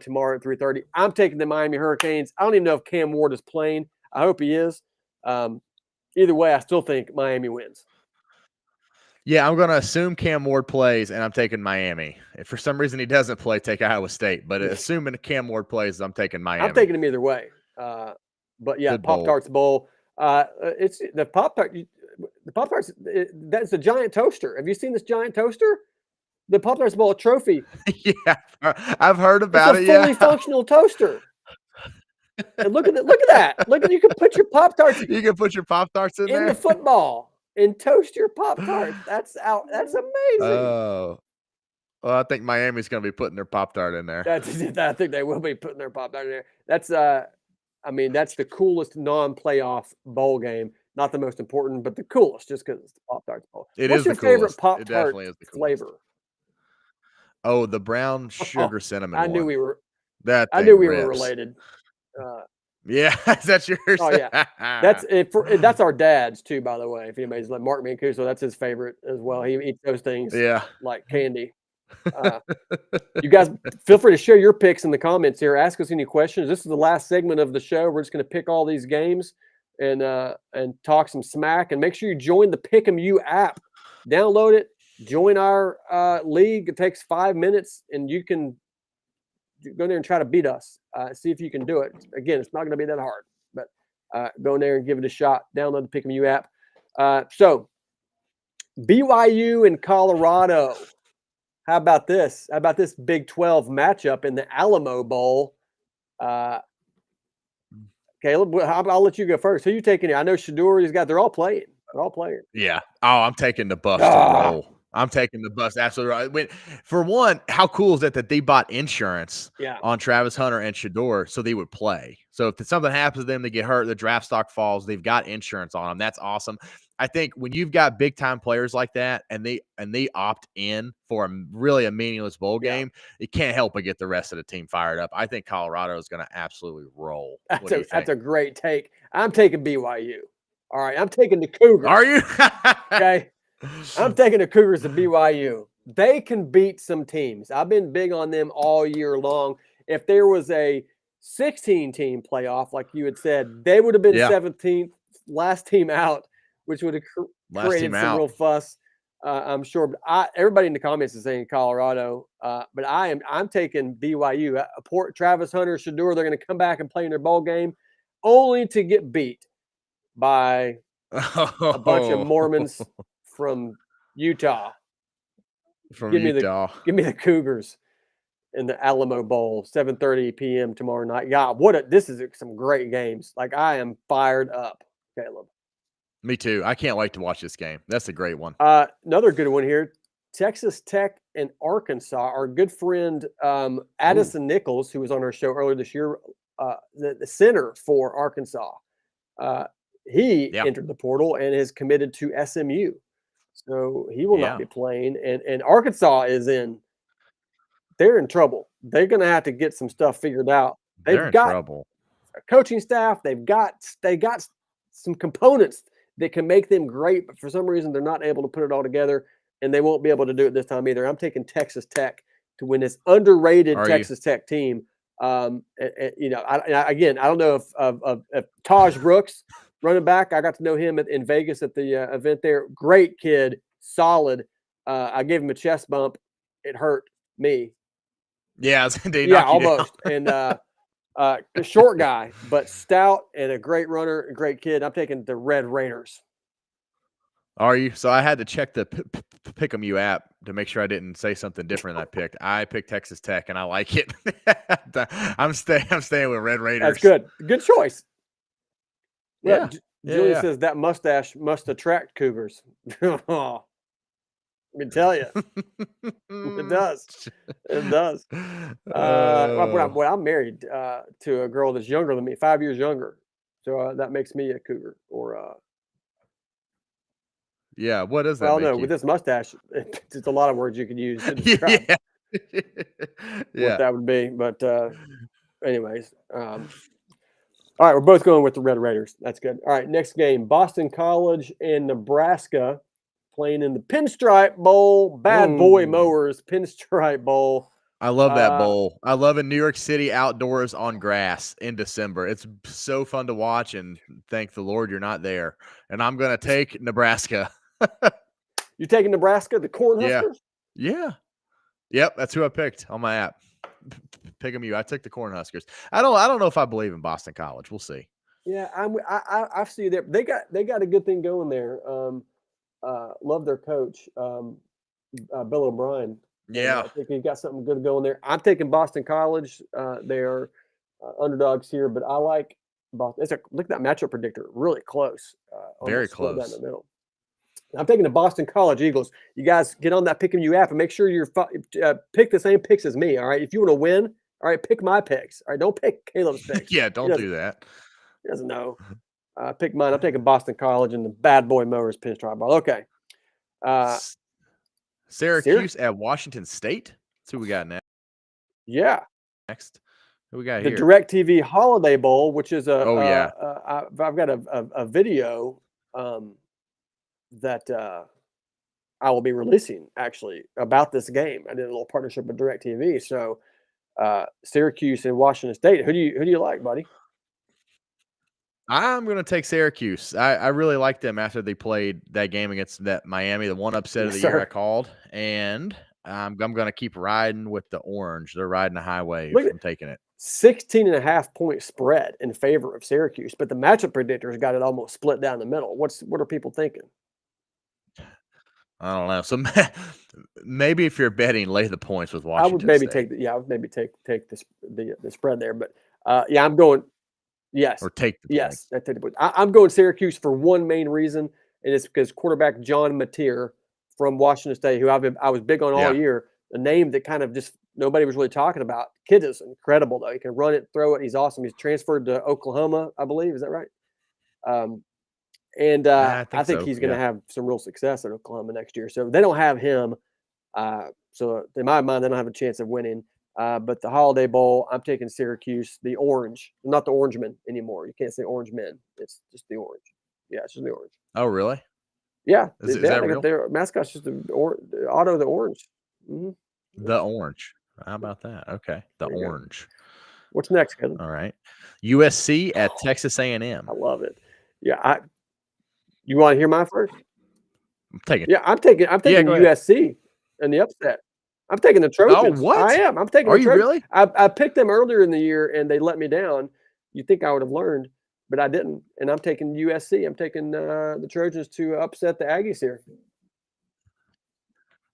Speaker 1: tomorrow at 3:30. I'm taking the Miami Hurricanes. I don't even know if Cam Ward is playing. I hope he is. Either way, I still think Miami wins.
Speaker 2: Yeah, I'm going to assume Cam Ward plays, and I'm taking Miami. If for some reason he doesn't play, take Iowa State. But assuming Cam Ward plays, I'm taking Miami.
Speaker 1: I'm taking him either way. But yeah, Pop-Tarts Bowl. It's the Pop-Tart. The Pop-Tarts, that's a giant toaster. Have you seen this giant toaster? The Pop-Tarts Bowl trophy.
Speaker 2: Yeah, I've heard about it.
Speaker 1: It's a fully functional toaster. And look at that. Look at, you can put your Pop-Tarts.
Speaker 2: You can put your Pop-Tarts in there?
Speaker 1: The football and toast your Pop-Tarts. That's amazing.
Speaker 2: Oh. Well, I think Miami's going to be putting their Pop-Tart in there.
Speaker 1: I think they will be putting their Pop-Tart in there. That's that's the coolest non-playoff bowl game. Not the most important, but the coolest, just because it's the Pop-Tarts Bowl. What's your favorite Pop-Tart flavor?
Speaker 2: Oh, the brown sugar cinnamon one.
Speaker 1: I knew we were related.
Speaker 2: Yeah, is that yours?
Speaker 1: Oh yeah, that's it. That's our dad's too, by the way. If anybody's like Mark Mancuso, that's his favorite as well. He eats those things like candy. You guys feel free to share your picks in the comments here. Ask us any questions. This is the last segment of the show. We're just going to pick all these games and talk some smack. And make sure you join the Pick'em app. Download it. Join our league. It takes 5 minutes, and you can go there and try to beat us. See if you can do it. Again, it's not going to be that hard, but go in there and give it a shot. Download the Pick'em app. So BYU and Colorado. How about this? How about this Big 12 matchup in the Alamo Bowl? Caleb, I'll let you go first. Who are you taking? I know Shador. They're all playing. They're all playing.
Speaker 2: Yeah. Oh, I'm taking the Buffs to roll. I'm taking the Buffs. Absolutely right. For one, how cool is that they bought insurance on Travis Hunter and Shador so they would play. So if something happens to them, they get hurt, the draft stock falls, they've got insurance on them. That's awesome. I think when you've got big time players like that and they opt in for a meaningless bowl game, it can't help but get the rest of the team fired up. I think Colorado is going to absolutely roll.
Speaker 1: That's a great take. I'm taking BYU. All right, I'm taking the Cougars.
Speaker 2: Are you?
Speaker 1: Okay. I'm taking the Cougars to BYU. They can beat some teams. I've been big on them all year long. If there was a 16-team playoff, like you had said, they would have been 17th, last team out, which would have created some real fuss, I'm sure. But everybody in the comments is saying Colorado, but I'm taking BYU. Travis Hunter, Shador, they're going to come back and play in their bowl game, only to get beat by a bunch of Mormons from Utah. Give me the Cougars in the Alamo Bowl, 7:30 p.m. tomorrow night. God, this is some great games. Like, I am fired up, Caleb.
Speaker 2: Me too. I can't wait to watch this game. That's a great one.
Speaker 1: Another good one here. Texas Tech and Arkansas. Our good friend Addison Nichols, who was on our show earlier this year, the center for Arkansas. He entered the portal and is committed to SMU. so he will not
Speaker 2: Yeah.
Speaker 1: be playing. And Arkansas they're in trouble. They're going to have to get some stuff figured out.
Speaker 2: They're
Speaker 1: They've
Speaker 2: in
Speaker 1: got
Speaker 2: trouble.
Speaker 1: a coaching staff. They got some components that can make them great, but for some reason they're not able to put it all together, and they won't be able to do it this time either. I'm taking Texas Tech to win this underrated
Speaker 2: Are you?
Speaker 1: Texas Tech team. You know, I don't know if Taj Brooks, running back, I got to know him in Vegas at the event there. Great kid, solid. I gave him a chest bump. It hurt me.
Speaker 2: Yeah, did he
Speaker 1: Yeah,
Speaker 2: knock you down?
Speaker 1: almost. And a short guy, but stout and a great runner, a great kid. I'm taking the Red Raiders.
Speaker 2: Are you? So I had to check the Pick'em app to make sure I didn't say something different than I picked. I picked Texas Tech, and I like it. I'm staying with Red Raiders.
Speaker 1: That's good. Good choice.
Speaker 2: Yeah.
Speaker 1: Julie says that mustache must attract cougars. Oh, let me tell you, it does. It does. I'm married to a girl that's younger than me, 5 years younger. So that makes me a cougar. Or
Speaker 2: yeah, what does that
Speaker 1: well,
Speaker 2: make
Speaker 1: no,
Speaker 2: you?
Speaker 1: with this mustache, it's a lot of words you could use to describe what that would be. But anyways, all right, we're both going with the Red Raiders. That's good. All right, next game, Boston College and Nebraska playing in the Pinstripe Bowl. Bad Boy Mowers Pinstripe Bowl.
Speaker 2: I love that bowl. I love in New York City outdoors on grass in December. It's so fun to watch, and thank the Lord you're not there. And I'm going to take Nebraska.
Speaker 1: You taking Nebraska, the Cornhuskers?
Speaker 2: Yeah. Yep, that's who I picked on my app. Pick 'em you. I took the Cornhuskers. I don't know if I believe in Boston College. We'll see.
Speaker 1: Yeah, I see you there. They got a good thing going there. Love their coach, Bill O'Brien.
Speaker 2: Yeah.
Speaker 1: I think he's got something good going there. I'm taking Boston College. They are underdogs here, but I like Boston. Look at that matchup predictor. Really close.
Speaker 2: Very
Speaker 1: split
Speaker 2: close.
Speaker 1: down the middle. I'm taking the Boston College Eagles. You guys get on that Pick'em You app and make sure you pick the same picks as me. All right. If you want to win, all right, pick my picks. All right. Don't pick Caleb's picks.
Speaker 2: Yeah, don't do that.
Speaker 1: He doesn't know. Pick mine. I'm taking Boston College and the Bad Boy Mowers Pinstripe Ball. Okay.
Speaker 2: Syracuse at Washington State. That's who we got now.
Speaker 1: Yeah.
Speaker 2: Next. Who we got
Speaker 1: the
Speaker 2: here?
Speaker 1: DirecTV Holiday Bowl, which is I've got a video that I will be releasing actually about this game. I did a little partnership with DirecTV. So Syracuse and Washington State. Who do you like, buddy?
Speaker 2: I'm going to take Syracuse. I really like them after they played that game against that Miami, the one upset of the year I called. And I'm going to keep riding with the orange. They're riding the high wave. I'm taking it.
Speaker 1: 16.5-point spread in favor of Syracuse, but the matchup predictors got it almost split down the middle. What are people thinking?
Speaker 2: I don't know. So maybe if you're betting, lay the points with Washington.
Speaker 1: I would maybe
Speaker 2: State.
Speaker 1: take the spread there, but I'm going. Yes,
Speaker 2: or take the points.
Speaker 1: Yes, I'm going Syracuse for one main reason, and it's because quarterback John Mateer from Washington State, who I was big on all year, a name that kind of just nobody was really talking about. Kid is incredible though. He can run it, throw it. He's awesome. He's transferred to Oklahoma, I believe. Is that right? I think he's going to have some real success at Oklahoma next year. So they don't have him. So in my mind, they don't have a chance of winning. But the Holiday Bowl, I'm taking Syracuse, the orange, not the Orangemen anymore. You can't say Orange Men. It's just the orange. Yeah, it's just the orange.
Speaker 2: Oh, really?
Speaker 1: Yeah.
Speaker 2: Is that real?
Speaker 1: Their mascot's just the Otto the Orange. Mm-hmm.
Speaker 2: The orange. How about that? Okay. The orange.
Speaker 1: Go. What's next, Kevin?
Speaker 2: All right. USC at Texas A&M.
Speaker 1: I love it. Yeah. You want to hear my first?
Speaker 2: I'm taking.
Speaker 1: Yeah, I'm taking USC and the upset. I'm taking the Trojans.
Speaker 2: Oh, what?
Speaker 1: I am. I'm taking.
Speaker 2: Are you really?
Speaker 1: I picked them earlier in the year and they let me down. You think I would have learned, but I didn't. And I'm taking USC. I'm taking the Trojans to upset the Aggies here.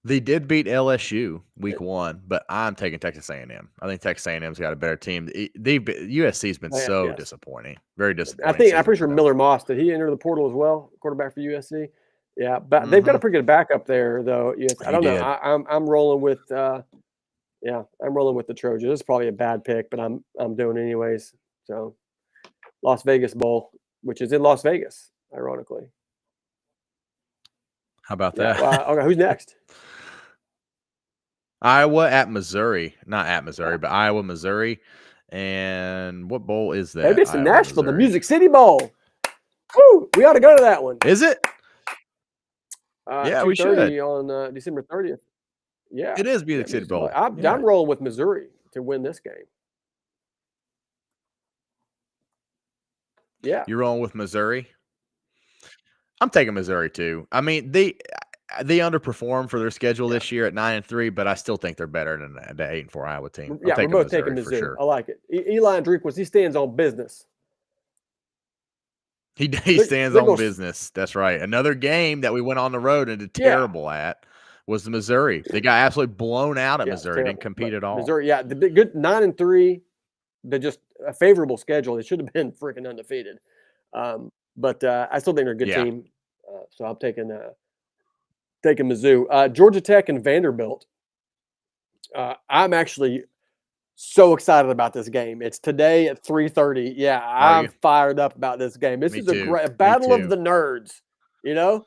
Speaker 2: They did beat LSU week 1, but I'm taking Texas A&M. I think Texas A&M's got a better team. USC's been disappointing. Very disappointing.
Speaker 1: I'm pretty sure Miller Moss, did he enter the portal as well? Quarterback for USC. Yeah, but they've got a pretty good backup there, though. Yes, I don't know. I'm rolling with I'm rolling with the Trojans. This is probably a bad pick, but I'm doing it anyways. So Las Vegas Bowl, which is in Las Vegas, ironically.
Speaker 2: How about
Speaker 1: Yeah.
Speaker 2: that?
Speaker 1: Well, okay. Who's next?
Speaker 2: Iowa at Missouri. Not at Missouri, but Iowa, Missouri. And what bowl is that?
Speaker 1: Maybe it's in
Speaker 2: Iowa,
Speaker 1: Nashville, the
Speaker 2: Missouri.
Speaker 1: Music City Bowl. Woo! We ought to go to that one.
Speaker 2: Is it? Yeah, we
Speaker 1: 2:30
Speaker 2: should.
Speaker 1: on December 30th. Yeah.
Speaker 2: It is Music
Speaker 1: Yeah,
Speaker 2: City Bowl.
Speaker 1: I'm
Speaker 2: Yeah.
Speaker 1: rolling with Missouri to win this game. Yeah.
Speaker 2: You're rolling with Missouri? I'm taking Missouri too. I mean, they underperformed for their schedule this year at 9-3, but I still think they're better than the 8-4 Iowa team.
Speaker 1: Yeah, we're both taking
Speaker 2: Missouri
Speaker 1: Mizzou.
Speaker 2: for sure.
Speaker 1: I like it. Eli Drinkwitz, he stands on business.
Speaker 2: He
Speaker 1: They're
Speaker 2: stands on
Speaker 1: gonna-
Speaker 2: business. That's right. Another game that we went on the road and did terrible at was the Missouri. They got absolutely blown out at Missouri.
Speaker 1: terrible.
Speaker 2: Didn't compete
Speaker 1: But
Speaker 2: at all.
Speaker 1: Missouri, yeah, the big good 9-3. They're just a favorable schedule. They should have been freaking undefeated. But I still think they're a good team. So I'm taking Mizzou. Georgia Tech and Vanderbilt. I'm actually so excited about this game. It's today at 3:30. Yeah, I'm fired up about this game. This is a great battle of the nerds. You know,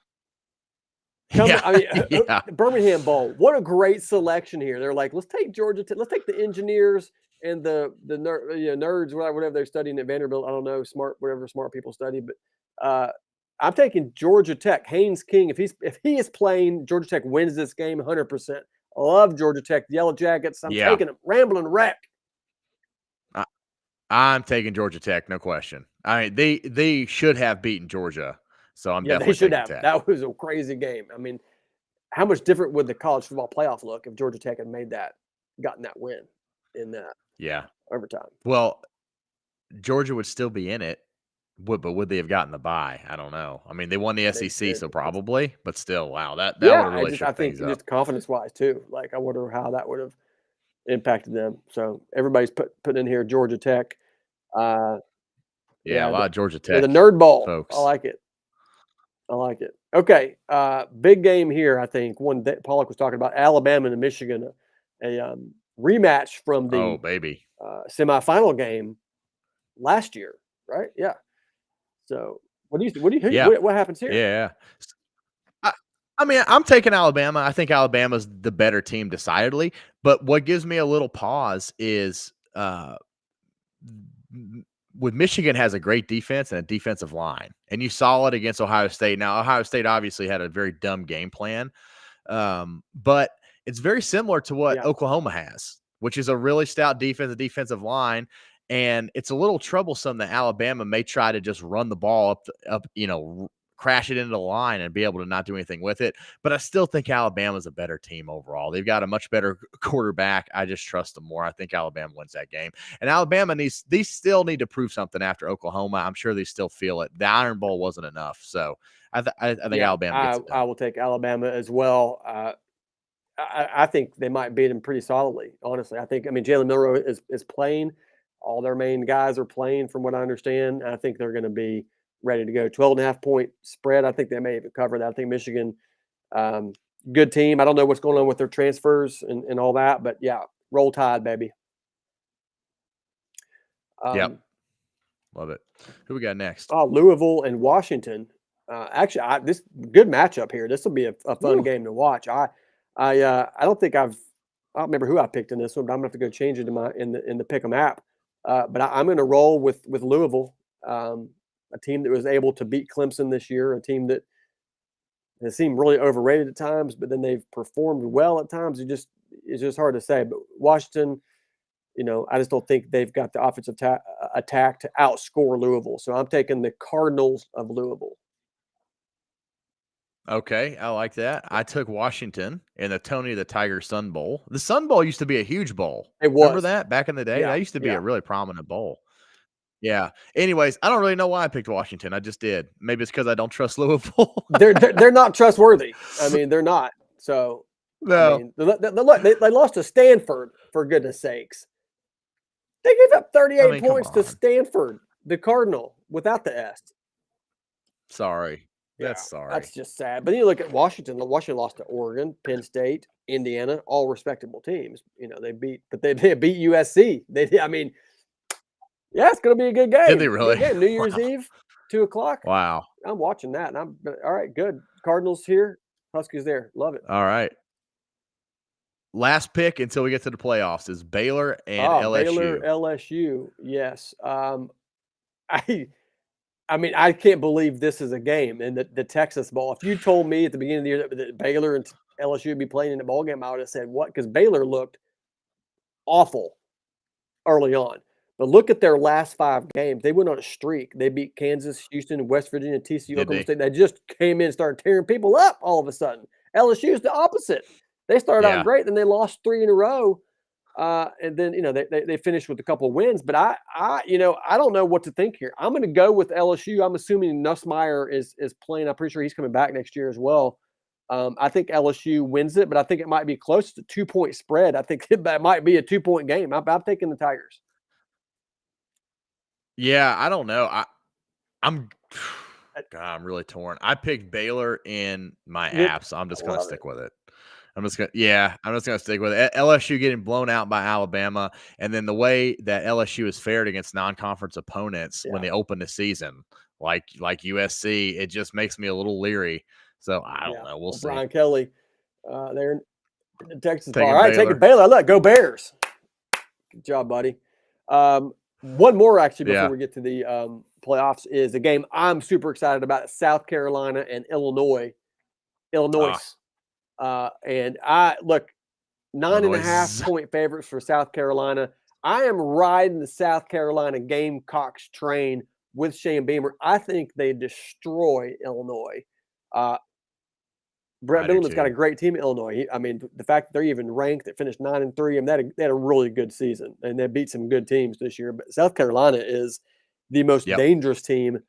Speaker 1: Birmingham Bowl. What a great selection here. They're like, let's take Georgia Tech. Let's take the engineers and the nerds, whatever they're studying at Vanderbilt. I don't know, whatever smart people study, but I'm taking Georgia Tech. Haynes King, if he is playing, Georgia Tech wins this game 100%. I love Georgia Tech, the Yellow Jackets. I'm taking them. Rambling Wreck.
Speaker 2: I'm taking Georgia Tech, no question. I mean, they should have beaten Georgia, so I'm definitely
Speaker 1: they should have.
Speaker 2: Tech.
Speaker 1: That was a crazy game. I mean, how much different would the college football playoff look if Georgia Tech had gotten that win in overtime?
Speaker 2: Well, Georgia would still be in it. But would they have gotten the bye? I don't know. I mean, they won the SEC, so probably. But still, wow, that would have really shook things up.
Speaker 1: Just confidence-wise too. Like, I wonder how that would have impacted them. So everybody's putting in here Georgia Tech.
Speaker 2: A lot of Georgia Tech.
Speaker 1: The Nerd Bowl,
Speaker 2: folks.
Speaker 1: I like it. Okay, big game here. I think one that Pollack was talking about: Alabama and Michigan, a rematch from the semifinal game last year, right? Yeah. So what happens here?
Speaker 2: Yeah. I mean, I'm taking Alabama. I think Alabama's the better team decidedly. But what gives me a little pause is with Michigan has a great defense and a defensive line. And you saw it against Ohio State. Now, Ohio State obviously had a very dumb game plan. But it's very similar to what Oklahoma has, which is a really stout defense, a defensive line. And it's a little troublesome that Alabama may try to just run the ball up, crash it into the line and be able to not do anything with it. But I still think Alabama's a better team overall. They've got a much better quarterback. I just trust them more. I think Alabama wins that game. And Alabama they still need to prove something after Oklahoma. I'm sure they still feel it. The Iron Bowl wasn't enough. So I think Alabama gets it done.
Speaker 1: I will take Alabama as well. I think they might beat them pretty solidly, honestly. Jalen Milroe is playing. All their main guys are playing, from what I understand. I think they're going to be ready to go. 12.5-point spread. I think they may even cover that. I think Michigan, good team. I don't know what's going on with their transfers and all that, but yeah, roll Tide, baby.
Speaker 2: Love it. Who we got next?
Speaker 1: Louisville and Washington. Actually, this good matchup here. This will be a fun game to watch. I don't remember who I picked in this one, but I'm gonna have to go change it in the Pick'em app. But I'm going to roll with Louisville, a team that was able to beat Clemson this year, a team that has seemed really overrated at times, but then they've performed well at times. It's just hard to say. But Washington, I just don't think they've got the offensive attack to outscore Louisville. So I'm taking the Cardinals of Louisville.
Speaker 2: Okay, I like that. I took Washington in the Tony the Tiger Sun Bowl. The Sun Bowl used to be a huge bowl.
Speaker 1: It was.
Speaker 2: Remember that back in the day?
Speaker 1: Yeah,
Speaker 2: that used to be a really prominent bowl. Yeah. Anyways, I don't really know why I picked Washington. I just did. Maybe it's because I don't trust Louisville.
Speaker 1: They're not trustworthy. They're not. So
Speaker 2: no.
Speaker 1: They lost to Stanford, for goodness sakes. They gave up 38 points to Stanford, the Cardinal, without the S.
Speaker 2: Sorry. That's
Speaker 1: just sad. But you look at Washington. Washington lost to Oregon, Penn State, Indiana, all respectable teams. They beat USC. It's going to be a good game.
Speaker 2: Did they really?
Speaker 1: New Year's Eve, 2:00.
Speaker 2: Wow.
Speaker 1: I'm watching that. And all right, good. Cardinals here. Huskies there. Love it.
Speaker 2: All right. Last pick until we get to the playoffs is Baylor and LSU.
Speaker 1: Baylor, LSU. Yes. I mean, I can't believe this is a game in the Texas Bowl. If you told me at the beginning of the year that Baylor and LSU would be playing in the bowl game, I would have said, what? Because Baylor looked awful early on. But look at their last 5 games. They went on a streak. They beat Kansas, Houston, West Virginia, TCU, Oklahoma State. They just came in and started tearing people up all of a sudden. LSU is the opposite. They started out great, then they lost 3 in a row. And then, they finished with a couple of wins. But I don't know what to think here. I'm going to go with LSU. I'm assuming Nussmeier is playing. I'm pretty sure he's coming back next year as well. I think LSU wins it, but I think it might be close to 2-point spread. I think it might be a 2-point game. I'm taking the Tigers.
Speaker 2: Yeah, I don't know. I'm really torn. I picked Baylor in my app, so I'm just going to stick with it. I'm just going to stick with it. LSU getting blown out by Alabama, and then the way that LSU has fared against non-conference opponents when they open the season, like USC, it just makes me a little leary. So I don't know. We'll see.
Speaker 1: Brian Kelly, they're in Texas.
Speaker 2: Taking
Speaker 1: All right,
Speaker 2: Baylor.
Speaker 1: taking Baylor. Look, go Bears. Good job, buddy. One more actually before we get to the playoffs is a game I'm super excited about: South Carolina and Illinois. And I look 9.5 point favorites for South Carolina. I am riding the South Carolina Gamecocks train with Shane Beamer. I think they destroy Illinois. Brett Bielema's got a great team in Illinois. The fact that they're even ranked, they finished 9-3, they had a really good season, and they beat some good teams this year. But South Carolina is the most dangerous team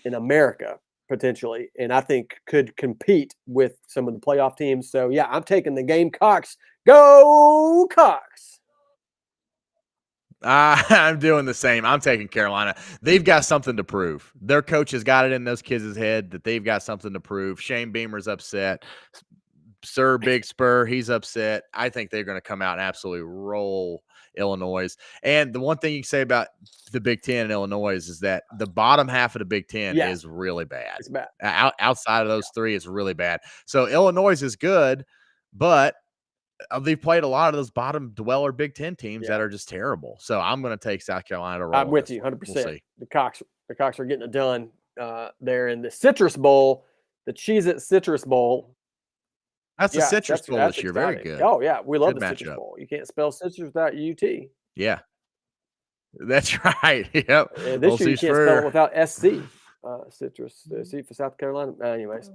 Speaker 1: in America, potentially, and I think could compete with some of the playoff teams. So, yeah, I'm taking the Gamecocks. Go Cox!
Speaker 2: I'm doing the same. I'm taking Carolina. They've got something to prove. Their coach has got it in those kids' head that they've got something to prove. Shane Beamer's upset. Sir Big Spur, he's upset. I think they're going to come out and absolutely roll Illinois. And the one thing you can say about the Big Ten in Illinois is that the bottom half of the Big Ten is really bad.
Speaker 1: It's bad.
Speaker 2: Outside of those 3, it's really bad. So Illinois is good, but they've played a lot of those bottom dweller Big Ten teams that are just terrible. So I'm going to take South Carolina to roll.
Speaker 1: I'm with you 100%.
Speaker 2: We'll
Speaker 1: the Cox are getting it done there in the Citrus Bowl, the Cheez-It Citrus Bowl.
Speaker 2: That's the Citrus Bowl this year.
Speaker 1: Exciting.
Speaker 2: Very good.
Speaker 1: Oh, yeah. We love
Speaker 2: good
Speaker 1: the
Speaker 2: matchup.
Speaker 1: Citrus Bowl. You can't spell citrus without UT.
Speaker 2: Yeah. That's right. Yep.
Speaker 1: This year you can't spell it without SC. Citrus. C for South Carolina. Anyways.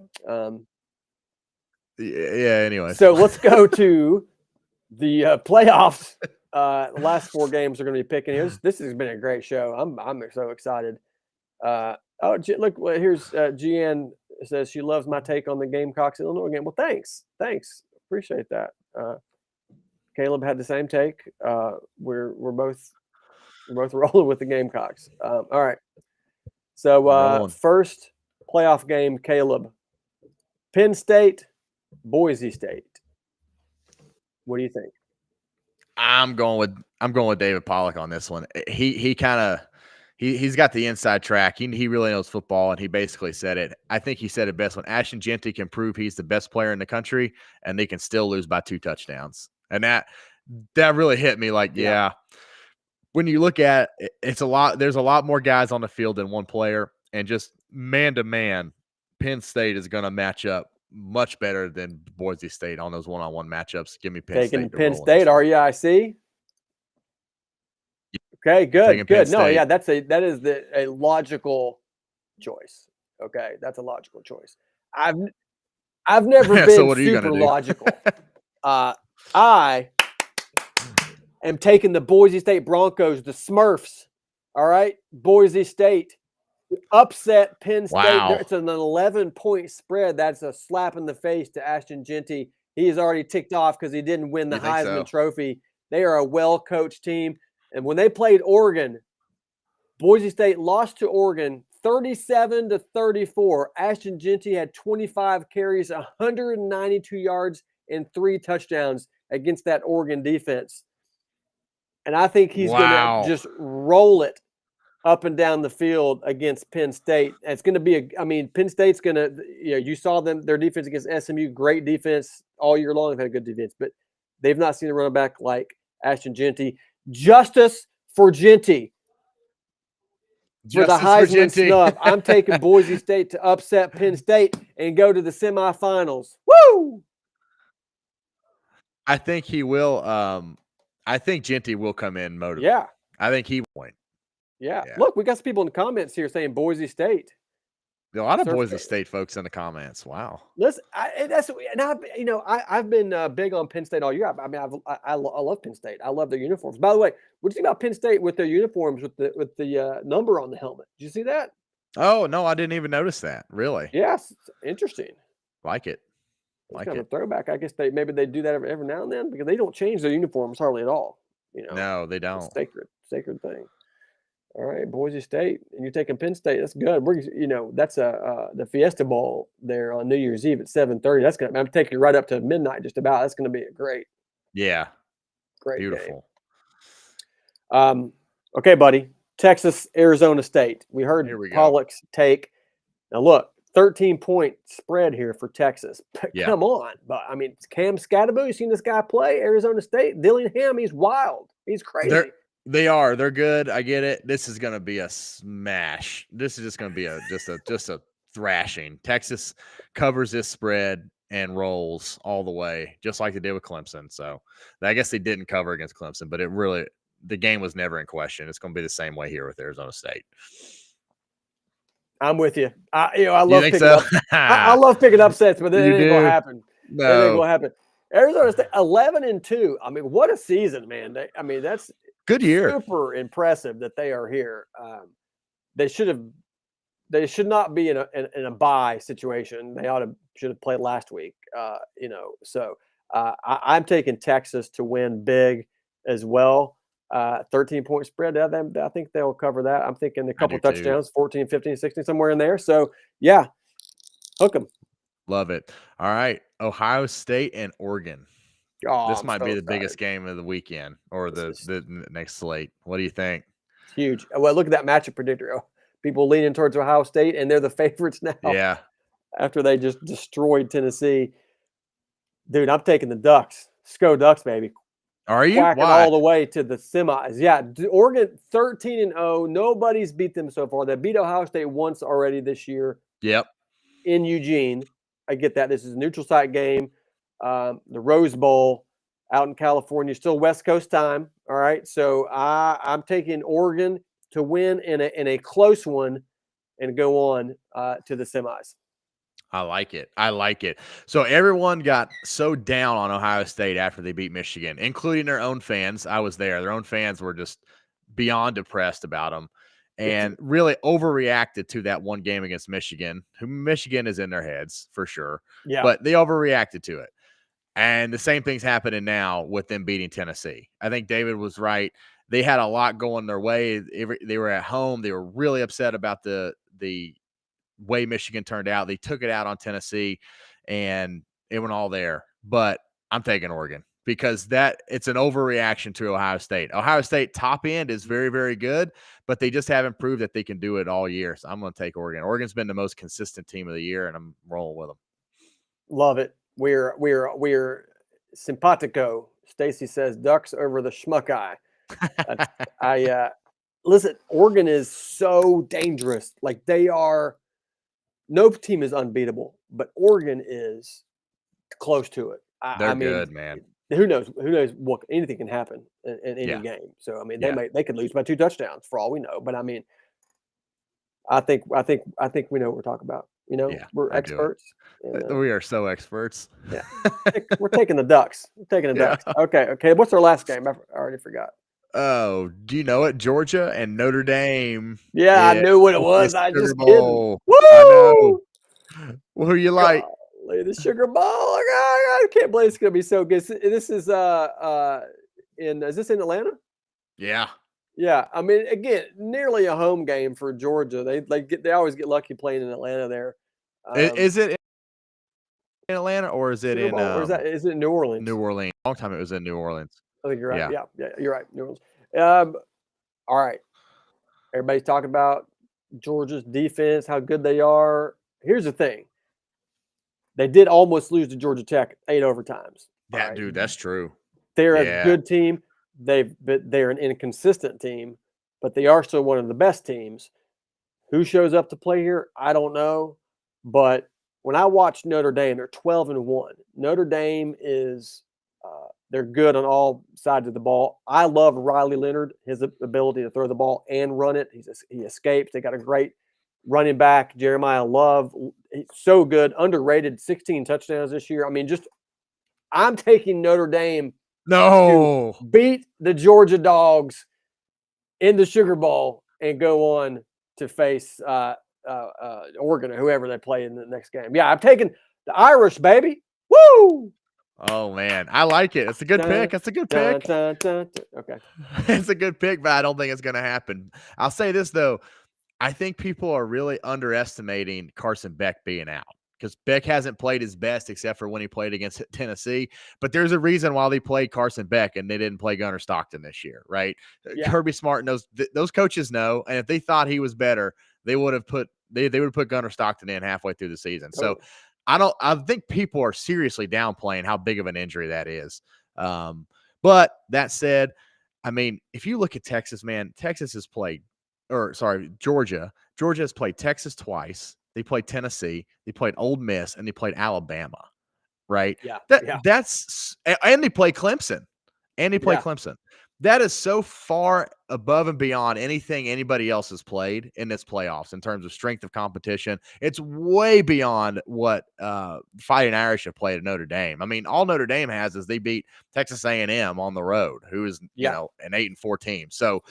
Speaker 2: Anyway.
Speaker 1: So let's go to the playoffs. The last 4 games are going to be picking. This has been a great show. I'm so excited. Look, here's Gian says she loves my take on the Gamecocks Illinois game. Well, thanks, appreciate that. Caleb had the same take. We're both rolling with the Gamecocks. All right. So first playoff game, Caleb. Penn State, Boise State. What do you think?
Speaker 2: I'm going with David Pollack on this one. He's got the inside track. He really knows football, and he basically said it. I think he said it best when Ashton Jeanty can prove he's the best player in the country, and they can still lose by 2 touchdowns. And that really hit me. Like, when you look at it, it's a lot. There's a lot more guys on the field than one player, and just man to man, Penn State is going to match up much better than Boise State on those one-on-one matchups. Give me Penn State.
Speaker 1: Taking Penn State, REIC. Okay, good. No, yeah, that is a logical choice. Okay, that's a logical choice. I've never been super logical. I am taking the Boise State Broncos, the Smurfs. All right, Boise State upset Penn State.
Speaker 2: Wow.
Speaker 1: It's an 11-point spread. That's a slap in the face to Ashton Jeanty. He is already ticked off because he didn't win the Heisman Trophy. They are a well-coached team. And when they played Oregon, Boise State lost to Oregon 37-34. Ashton Jeanty had 25 carries, 192 yards, and 3 touchdowns against that Oregon defense. And I think he's going to just roll it up and down the field against Penn State. It's going to be Penn State's going to, you saw their defense against SMU, great defense all year long. They've had good defense, but they've not seen a running back like Ashton Jeanty. Justice for Jeanty. For the Heisman snub. I'm taking Boise State to upset Penn State and go to the semifinals. Woo!
Speaker 2: I think he will. I think Jeanty will come in motivated.
Speaker 1: Yeah.
Speaker 2: I think he will.
Speaker 1: Yeah. Look, we got some people in the comments here saying Boise State.
Speaker 2: A lot of Boise State folks in the comments. Wow.
Speaker 1: Listen, I've been big on Penn State all year. I love Penn State. I love their uniforms. By the way, what do you think about Penn State with their uniforms with the number on the helmet? Did you see that?
Speaker 2: Oh no, I didn't even notice that. Really?
Speaker 1: Yes, it's interesting.
Speaker 2: Like it.
Speaker 1: It's kind of a throwback. I guess maybe they do that every now and then because they don't change their uniforms hardly at all.
Speaker 2: No, they don't.
Speaker 1: It's sacred thing. All right, Boise State, and you're taking Penn State. That's good. That's the Fiesta Bowl there on New Year's Eve at 7:30. I'm taking you right up to midnight, just about. That's going to be a great.
Speaker 2: Yeah.
Speaker 1: Great.
Speaker 2: Beautiful.
Speaker 1: Game. Okay, buddy. Texas, Arizona State. We heard Pollack's take. Now look, 13-point spread here for Texas. But come on, but Cam Scatterbo. You seen this guy play? Arizona State. Dillingham. He's wild. He's crazy.
Speaker 2: They're good. I get it. This is going to be a smash. This is just going to be just a thrashing. Texas covers this spread and rolls all the way, just like they did with Clemson. So I guess they didn't cover against Clemson, but the game was never in question. It's going to be the same way here with Arizona State.
Speaker 1: I'm with you. I love picking up. I love picking upsets, but it ain't going to happen.
Speaker 2: No.
Speaker 1: It ain't going to happen. Arizona State 11-2. What a season, man. That's
Speaker 2: good year.
Speaker 1: Super impressive that they are here. They should not be in a bye situation. They should have played last week. So I'm taking Texas to win big as well. 13-point spread. I think they'll cover that. I'm thinking a couple touchdowns, 14, 15, 16, somewhere in there. So yeah, hook them.
Speaker 2: Love it. All right, Ohio State and Oregon.
Speaker 1: Oh,
Speaker 2: this might be the biggest game of the weekend or the next slate. What do you think?
Speaker 1: It's huge. Well, look at that matchup predictor. People leaning towards Ohio State, and they're the favorites now.
Speaker 2: Yeah.
Speaker 1: After they just destroyed Tennessee. Dude, I'm taking the Ducks. Go Ducks, baby.
Speaker 2: Are you?
Speaker 1: Whacking all the way to the semis. Yeah, Oregon 13-0. Nobody's beat them so far. They beat Ohio State once already this year.
Speaker 2: Yep.
Speaker 1: In Eugene. I get that. This is a neutral site game. The Rose Bowl out in California, still West Coast time. All right. So I'm taking Oregon to win in a close one and go on to the semis.
Speaker 2: I like it. So everyone got so down on Ohio State after they beat Michigan, including their own fans. I was there. Their own fans were just beyond depressed about them and really overreacted to that one game against Michigan, who Michigan is in their heads for sure.
Speaker 1: Yeah.
Speaker 2: But they overreacted to it. And the same thing's happening now with them beating Tennessee. I think David was right. They had a lot going their way. They were at home. They were really upset about the way Michigan turned out. They took it out on Tennessee, and it went all there. But I'm taking Oregon because it's an overreaction to Ohio State. Ohio State top end is very, very good, but they just haven't proved that they can do it all year. So I'm going to take Oregon. Oregon's been the most consistent team of the year, and I'm rolling with them.
Speaker 1: Love it. We're simpatico. Stacy says Ducks over the schmuck eye. Listen, Oregon is so dangerous. Like they are. No team is unbeatable, but Oregon is close to it.
Speaker 2: They're good, man.
Speaker 1: Who knows what anything can happen in any game. So they could lose by 2 touchdowns for all we know. But I think we know what we're talking about. We're experts.
Speaker 2: We are so experts.
Speaker 1: Yeah, we're taking the Ducks. Ducks. Okay. What's our last game? I already forgot.
Speaker 2: Oh, do you know it? Georgia and Notre Dame.
Speaker 1: Yeah, I knew what it was. I just kidding. Woo!
Speaker 2: I know. Well, who you like?
Speaker 1: Golly, the Sugar Bowl. I can't believe it's going to be so good. This is is this in Atlanta?
Speaker 2: Yeah.
Speaker 1: Yeah. Again, nearly a home game for Georgia. They always get lucky playing in Atlanta there.
Speaker 2: Is it in Atlanta or is it
Speaker 1: Sugar Bowl, or is it in New Orleans?
Speaker 2: New Orleans. Long time it was in New Orleans.
Speaker 1: I think you're right. Yeah, you're right. New Orleans. All right. Everybody's talking about Georgia's defense, how good they are. Here's the thing. They did almost lose to Georgia Tech 8 overtimes.
Speaker 2: That dude, that's true.
Speaker 1: They're
Speaker 2: Yeah.
Speaker 1: a good team. They're an inconsistent team, but they are still one of the best teams. Who shows up to play here? I don't know. But when I watch Notre Dame, they're 12-1. Notre Dame is they're good on all sides of the ball. I love Riley Leonard, his ability to throw the ball and run it. He escapes. They got a great running back, Jeremiah Love. He's so good, underrated, 16 touchdowns this year. I mean, I'm taking Notre Dame
Speaker 2: to
Speaker 1: beat the Georgia Dogs in the Sugar Bowl and go on to face Oregon or whoever they play in the next game. Yeah, I'm taking the Irish, baby. Woo!
Speaker 2: Oh man, I like it. It's a good pick. It's a good pick.
Speaker 1: Okay.
Speaker 2: It's a good pick, but I don't think it's going to happen. I'll say this though. I think people are really underestimating Carson Beck being out because Beck hasn't played his best except for when he played against Tennessee. But there's a reason why they played Carson Beck and they didn't play Gunnar Stockton this year, right? Yeah. Kirby Smart knows those coaches know, and if they thought he was better, they would have put Gunnar Stockton in halfway through the season. So I think people are seriously downplaying how big of an injury that is. But that said, I mean, if you look at Texas, man, Texas has played. Georgia. Georgia has played Texas twice. They played Tennessee. They played Ole Miss, and they played Alabama. Right?
Speaker 1: Yeah.
Speaker 2: That's and they play Clemson. Clemson. That is so far above and beyond anything anybody else has played in this playoffs in terms of strength of competition. It's way beyond what Fighting Irish have played at Notre Dame. I mean, all Notre Dame has is they beat Texas A&M on the road, who is you know an 8-4 team. So,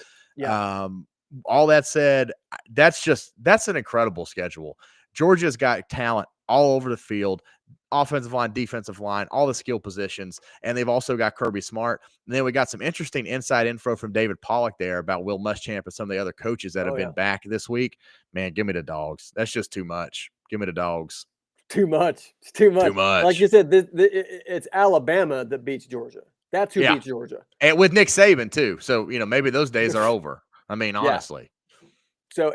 Speaker 2: all that said, that's an incredible schedule. Georgia's got talent all over the field. Offensive line, defensive line, all the skill positions, and they've also got Kirby Smart. And then we got some interesting inside info from David Pollack there about Will Muschamp and some of the other coaches that have been back this week. Man, give me the Dogs. That's just too much. Give me the Dogs.
Speaker 1: Too much. It's too much. Like you said, it's Alabama that beats Georgia. That's who beats Georgia.
Speaker 2: And with Nick Saban, too. So, maybe those days are over. I mean, honestly.
Speaker 1: So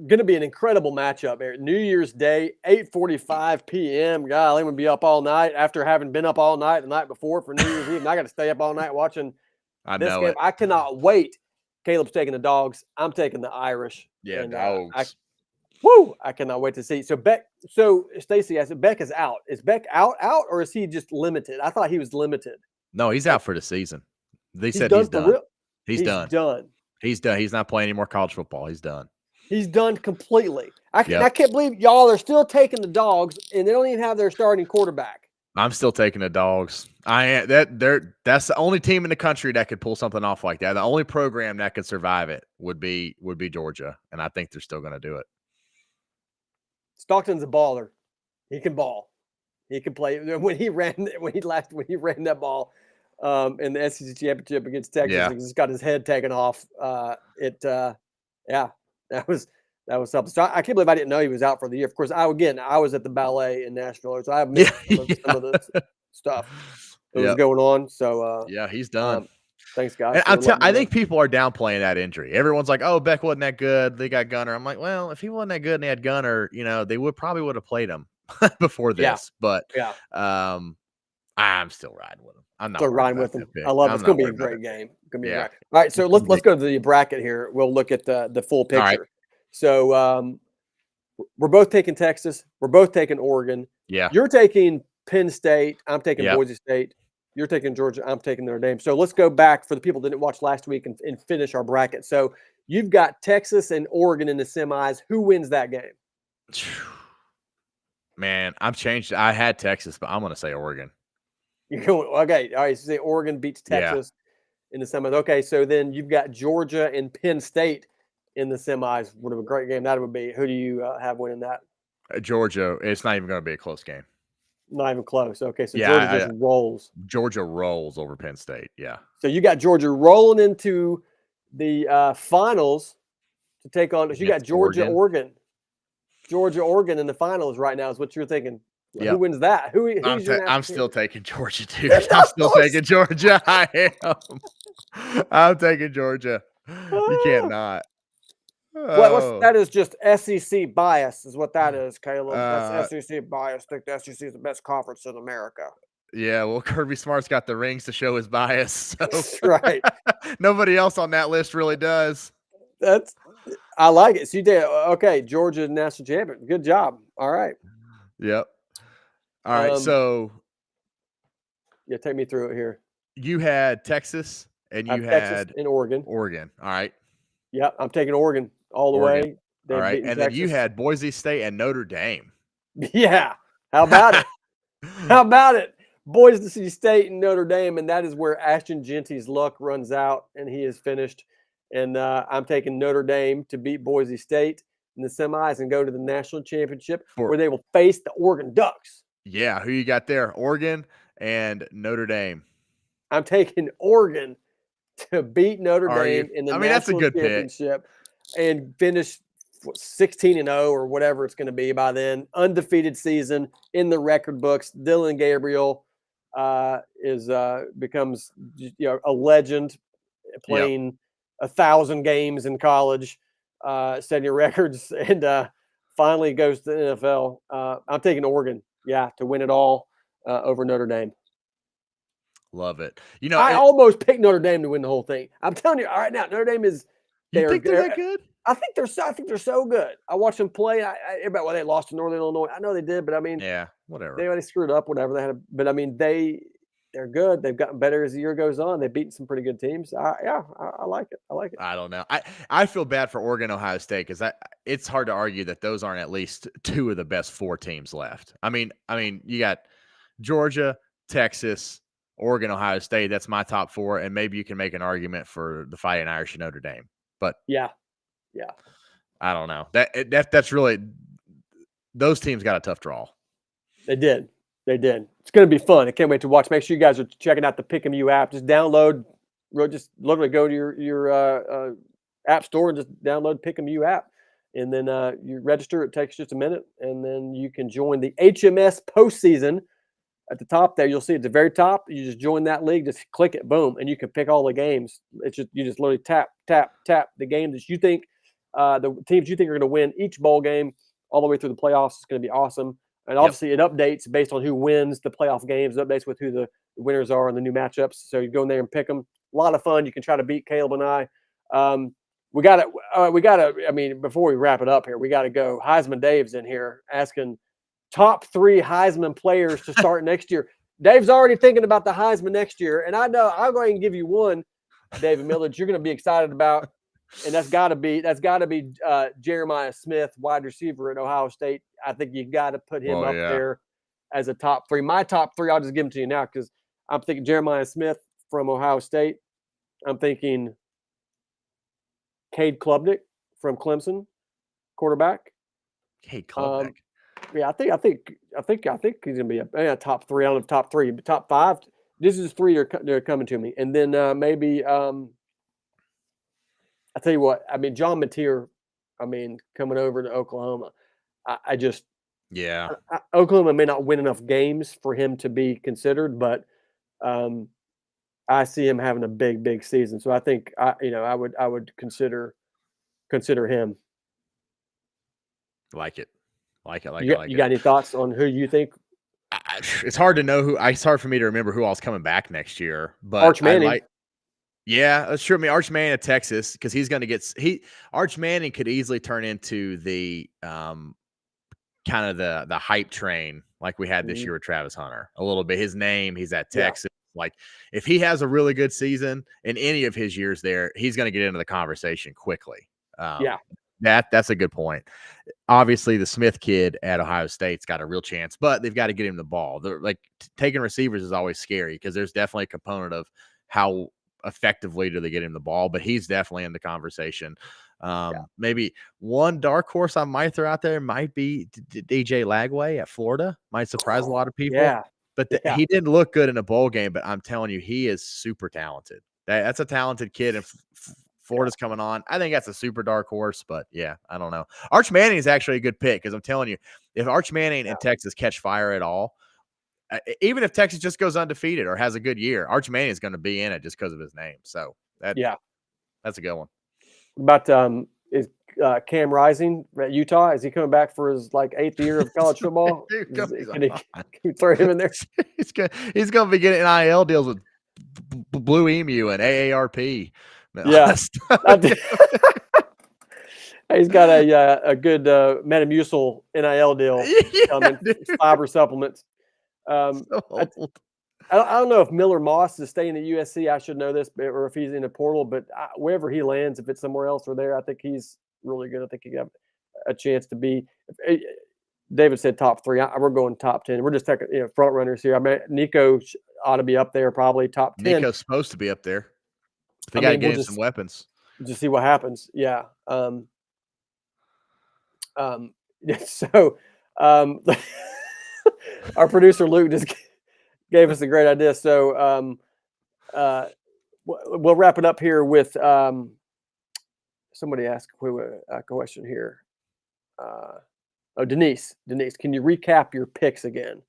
Speaker 1: going to be an incredible matchup here. New Year's Day, 8:45 p.m. Golly, I'm going to be up all night after having been up all night the night before for New Year's Eve. And I got to stay up all night watching this game. I cannot wait. Caleb's taking the Dogs. I'm taking the Irish.
Speaker 2: Yeah, and, Dogs.
Speaker 1: I cannot wait to see. So Stacey asked, Beck is out. Is Beck out, or is he just limited? I thought he was limited.
Speaker 2: No, he's out for the season. They said he's done. He's done. He's done. He's not playing any more college football. He's done.
Speaker 1: He's done completely. I can't believe y'all are still taking the Dogs, and they don't even have their starting quarterback.
Speaker 2: I'm still taking the Dogs. That's the only team in the country that could pull something off like that. The only program that could survive it would be Georgia, and I think they're still going to do it.
Speaker 1: Stockton's a baller. He can ball. He can play. When he ran that ball in the SEC championship against Texas, he just got his head taken off. That was something. So I can't believe I didn't know he was out for the year. Of course, I was at the ballet in Nashville, so I missed some of the stuff that was going on. So
Speaker 2: he's done.
Speaker 1: Thanks, guys.
Speaker 2: I think people are downplaying that injury. Everyone's like, "Oh, Beck wasn't that good. They got Gunner." I'm like, well, if he wasn't that good and they had Gunner, they would have played him before this. But I'm still riding with him. I'm not
Speaker 1: still riding with him. I love it. It's going to be a great game. All right, so let's go to the bracket here. We'll look at the full picture. Right. So we're both taking Texas. We're both taking Oregon.
Speaker 2: Yeah.
Speaker 1: You're taking Penn State. I'm taking Boise State. You're taking Georgia. I'm taking Notre Dame. So let's go back for the people that didn't watch last week and finish our bracket. So you've got Texas and Oregon in the semis. Who wins that game?
Speaker 2: Man, I'm changed. I had Texas, but I'm going to say Oregon.
Speaker 1: You're going, okay. All right. So say Oregon beats Texas in the semis. Okay. So then you've got Georgia and Penn State in the semis. What a great game that would be. Who do you have winning that?
Speaker 2: Georgia. It's not even going to be a close game.
Speaker 1: Not even close. Okay. So Georgia just rolls.
Speaker 2: Georgia rolls over Penn State. Yeah.
Speaker 1: So you got Georgia rolling into the finals to take on. You got Georgia, Oregon. Georgia, Oregon in the finals right now is what you're thinking. Yep. Who wins that?
Speaker 2: I'm still taking Georgia, too. I'm still taking Georgia. I am. I'm taking Georgia. You can't not.
Speaker 1: What's
Speaker 2: Oh,
Speaker 1: that is just SEC bias is what that is, Caleb. That's
Speaker 2: uh,
Speaker 1: SEC bias. Think the SEC is the best conference in America.
Speaker 2: yeah. Well, Kirby Smart's got the rings to show his bias, so
Speaker 1: That's right.
Speaker 2: nobody else on that list really does.
Speaker 1: I like it. So you did okay. Georgia national champion. Good job. All right.
Speaker 2: Yep. All right. So
Speaker 1: Yeah, take me through it here.
Speaker 2: you had Texas and
Speaker 1: I
Speaker 2: you
Speaker 1: have Texas
Speaker 2: had
Speaker 1: and Oregon.
Speaker 2: Oregon. All right.
Speaker 1: Yep, I'm taking Oregon all the
Speaker 2: Oregon.
Speaker 1: way.
Speaker 2: All
Speaker 1: They've
Speaker 2: right.
Speaker 1: beaten
Speaker 2: And then you
Speaker 1: Texas.
Speaker 2: had Boise State and Notre Dame.
Speaker 1: Yeah. How about it? How about it? Boise State and Notre Dame, and that is where Ashton Genty's luck runs out, and he is finished. And I'm taking Notre Dame to beat Boise State in the semis and go to the national championship where they will face the Oregon Ducks.
Speaker 2: Yeah, who you got there? Oregon and Notre Dame.
Speaker 1: I'm taking Oregon to beat Notre
Speaker 2: Are you?
Speaker 1: Dame in the
Speaker 2: I mean, that's a
Speaker 1: national
Speaker 2: good pick.
Speaker 1: championship and finish 16-0 or whatever it's going to be by then. Undefeated season in the record books. Dylan Gabriel becomes a legend, playing 1,000 games in college, setting records, and finally goes to the NFL. I'm taking Oregon, to win it all over Notre Dame.
Speaker 2: Love it.
Speaker 1: I almost picked Notre Dame to win the whole thing. I'm telling you, all right now, Notre Dame is.
Speaker 2: You think they're that good?
Speaker 1: I think they're so good. I watched them play. About they lost to Northern Illinois. I know they did, but I mean,
Speaker 2: yeah, whatever.
Speaker 1: They screwed up, whatever they had. But I mean, they're good. They've gotten better as the year goes on. They've beaten some pretty good teams. I like it. I like it.
Speaker 2: I don't know. I feel bad for Oregon, Ohio State because it's hard to argue that those aren't at least two of the best four teams left. I mean, you got Georgia, Texas, Oregon, Ohio State. That's my top four, and maybe you can make an argument for the Fighting Irish and Notre Dame. But
Speaker 1: yeah,
Speaker 2: I don't know. That's really those teams got a tough draw.
Speaker 1: They did. It's going to be fun. I can't wait to watch. Make sure you guys are checking out the Pick'em app. Just download. Just literally go to your app store and just download Pick'em app, and then you register. It takes just a minute, and then you can join the HMS postseason. At the top there, you'll see at the very top. You just join that league. Just click it, boom, and you can pick all the games. You just literally tap the game that you think, the teams you think are going to win each bowl game all the way through the playoffs. It's going to be awesome. And obviously, it updates based on who wins the playoff games. It updates with who the winners are and the new matchups. So you go in there and pick them. A lot of fun. You can try to beat Caleb and I. We got to. I mean, before we wrap it up here, we got to go. Heisman Dave's in here asking top 3 Heisman players to start next year. Dave's already thinking about the Heisman next year, and I know I'm going to give you one, David Miller, that you're going to be excited about, and that's got to be Jeremiah Smith, wide receiver at Ohio State. I think you got to put him up there as a top 3. My top 3, I'll just give them to you now because I'm thinking Jeremiah Smith from Ohio State. I'm thinking Cade Klubnik from Clemson, quarterback.
Speaker 2: Cade Klubnik.
Speaker 1: Yeah, I think he's gonna be a top 3. I don't know if top 3, but top 5. This is 3 they're coming to me, and then maybe I tell you what. I mean, John Mateer. I mean, coming over to Oklahoma. Oklahoma may not win enough games for him to be considered, but I see him having a big season. So I think I would consider him.
Speaker 2: Like it.
Speaker 1: You got any thoughts on who you think?
Speaker 2: It's hard to know who. It's hard for me to remember who all's coming back next year. But
Speaker 1: Arch Manning.
Speaker 2: That's true. I mean, Arch Manning at Texas because he's going to get Arch Manning could easily turn into the kind of the hype train like we had this year with Travis Hunter. A little bit. His name. He's at Texas. Like if he has a really good season in any of his years there, he's going to get into the conversation quickly. That's a good point. Obviously, the Smith kid at Ohio State's got a real chance, but they've got to get him the ball. Taking receivers is always scary because there's definitely a component of how effectively do they get him the ball, but he's definitely in the conversation. Maybe one dark horse I might throw out there might be DJ Lagway at Florida. Might surprise a lot of people. But he didn't look good in a bowl game, but I'm telling you, he is super talented. That's a talented kid, and Florida's coming on. I think that's a super dark horse, but I don't know. Arch Manning is actually a good pick because I'm telling you, if Arch Manning and Texas catch fire at all, even if Texas just goes undefeated or has a good year, Arch Manning is going to be in it just because of his name. So that's a good one.
Speaker 1: But is Cam Rising at Utah? Is he coming back for his like 8th year of college football? Can he throw him in there?
Speaker 2: He's gonna be getting NIL deals with Blue Emu and AARP.
Speaker 1: Yeah, he's got a good Metamucil NIL deal coming. Fiber supplements. I don't know if Miller Moss is staying at USC. I should know this, or if he's in a portal. But wherever he lands, if it's somewhere else or there, I think he's really good. I think he got a chance to be. David said top 3. We're going top 10. We're just taking front runners here. I mean, Nico ought to be up there, probably top 10.
Speaker 2: Nico's supposed to be up there. They got to get him some weapons.
Speaker 1: Just see what happens. Yeah. So, our producer Luke just gave us a great idea. So we'll wrap it up here with somebody asked a question here. Denise, can you recap your picks again?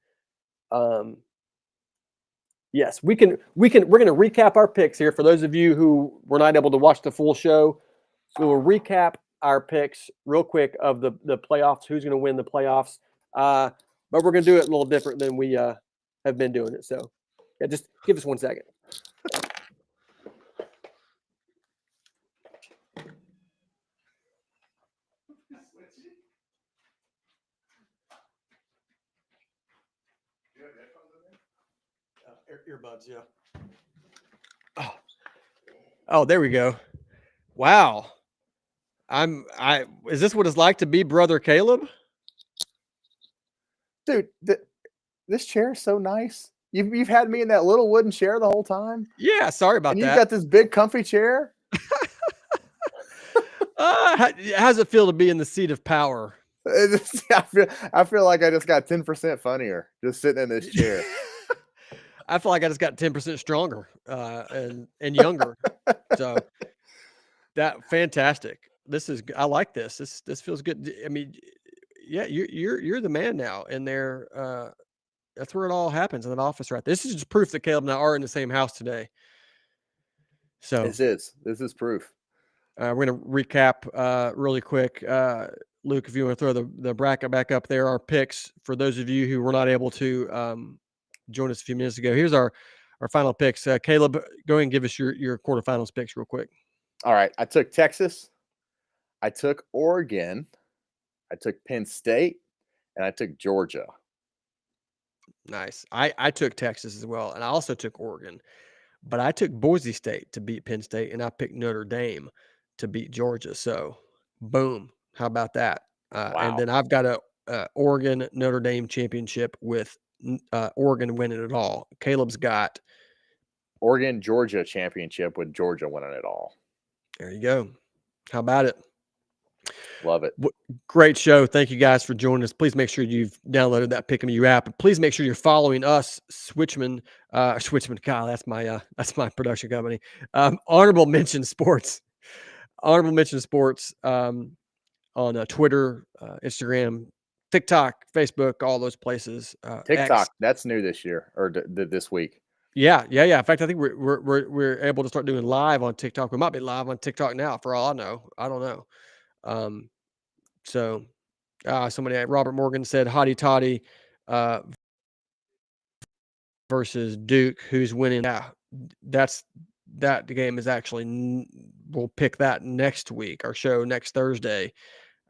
Speaker 1: Yes, we're going to recap our picks here for those of you who were not able to watch the full show. We will recap our picks real quick of the playoffs, who's going to win the playoffs. But we're going to do it a little different than we have been doing it. So, yeah, just give us 1 second. Earbuds, yeah. Oh, there we go. Wow. Is this what it's like to be brother Caleb?
Speaker 11: Dude, this chair is so nice. You've had me in that little wooden chair the whole time.
Speaker 1: Yeah, sorry about
Speaker 11: and
Speaker 1: that.
Speaker 11: You've got this big comfy chair.
Speaker 1: How's it feel to be in the seat of power?
Speaker 11: I feel like I just got 10% funnier just sitting in this chair.
Speaker 1: I feel like I just got 10% stronger and younger. So that fantastic. I like this. This feels good. I mean, yeah, you're the man now in there. That's where it all happens in an office, right? This is just proof that Caleb and I are in the same house today. So
Speaker 11: this is proof.
Speaker 1: We're going to recap really quick. Luke, if you want to throw the bracket back up there, our picks for those of you who were not able to join us a few minutes ago. Here's our final picks. Caleb, go ahead and give us your quarterfinals picks real quick.
Speaker 11: All right. I took Texas. I took Oregon. I took Penn State. And I took Georgia.
Speaker 1: Nice. I took Texas as well. And I also took Oregon. But I took Boise State to beat Penn State. And I picked Notre Dame to beat Georgia. So, boom. How about that?
Speaker 11: Wow.
Speaker 1: And then I've got a Oregon Notre Dame championship with Oregon winning it all. Caleb's got
Speaker 11: Oregon Georgia championship with Georgia winning it all.
Speaker 1: There you go. How about it?
Speaker 11: Love it.
Speaker 1: Great show. Thank you guys for joining us. Please make sure you've downloaded that Pick 'em You app. And please make sure you're following us, Switchman. God, that's my production company. Honorable Mention Sports. Honorable Mention Sports on Twitter, Instagram, TikTok, Facebook, all those places.
Speaker 11: TikTok,
Speaker 1: X.
Speaker 11: that's new this year or this week.
Speaker 1: Yeah. In fact, I think we're able to start doing live on TikTok. We might be live on TikTok now, for all I know. I don't know. Somebody, Robert Morgan said, Hottie Toddy versus Duke, who's winning? Yeah, that game is actually. We'll pick that next week. Our show next Thursday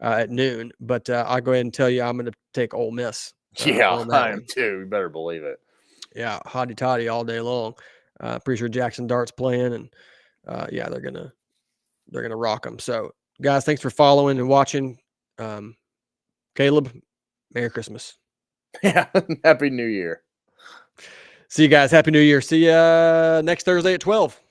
Speaker 1: at noon. But I'll go ahead and tell you, I'm going to take Ole Miss.
Speaker 11: Yeah, I am too. You better believe it.
Speaker 1: Yeah, Hottie Toddy all day long. Pretty sure Jackson Dart's playing, and yeah, they're gonna rock them. So, guys, thanks for following and watching. Caleb, Merry Christmas.
Speaker 11: Yeah, Happy New Year.
Speaker 1: See you guys. Happy New Year. See you next Thursday at 12.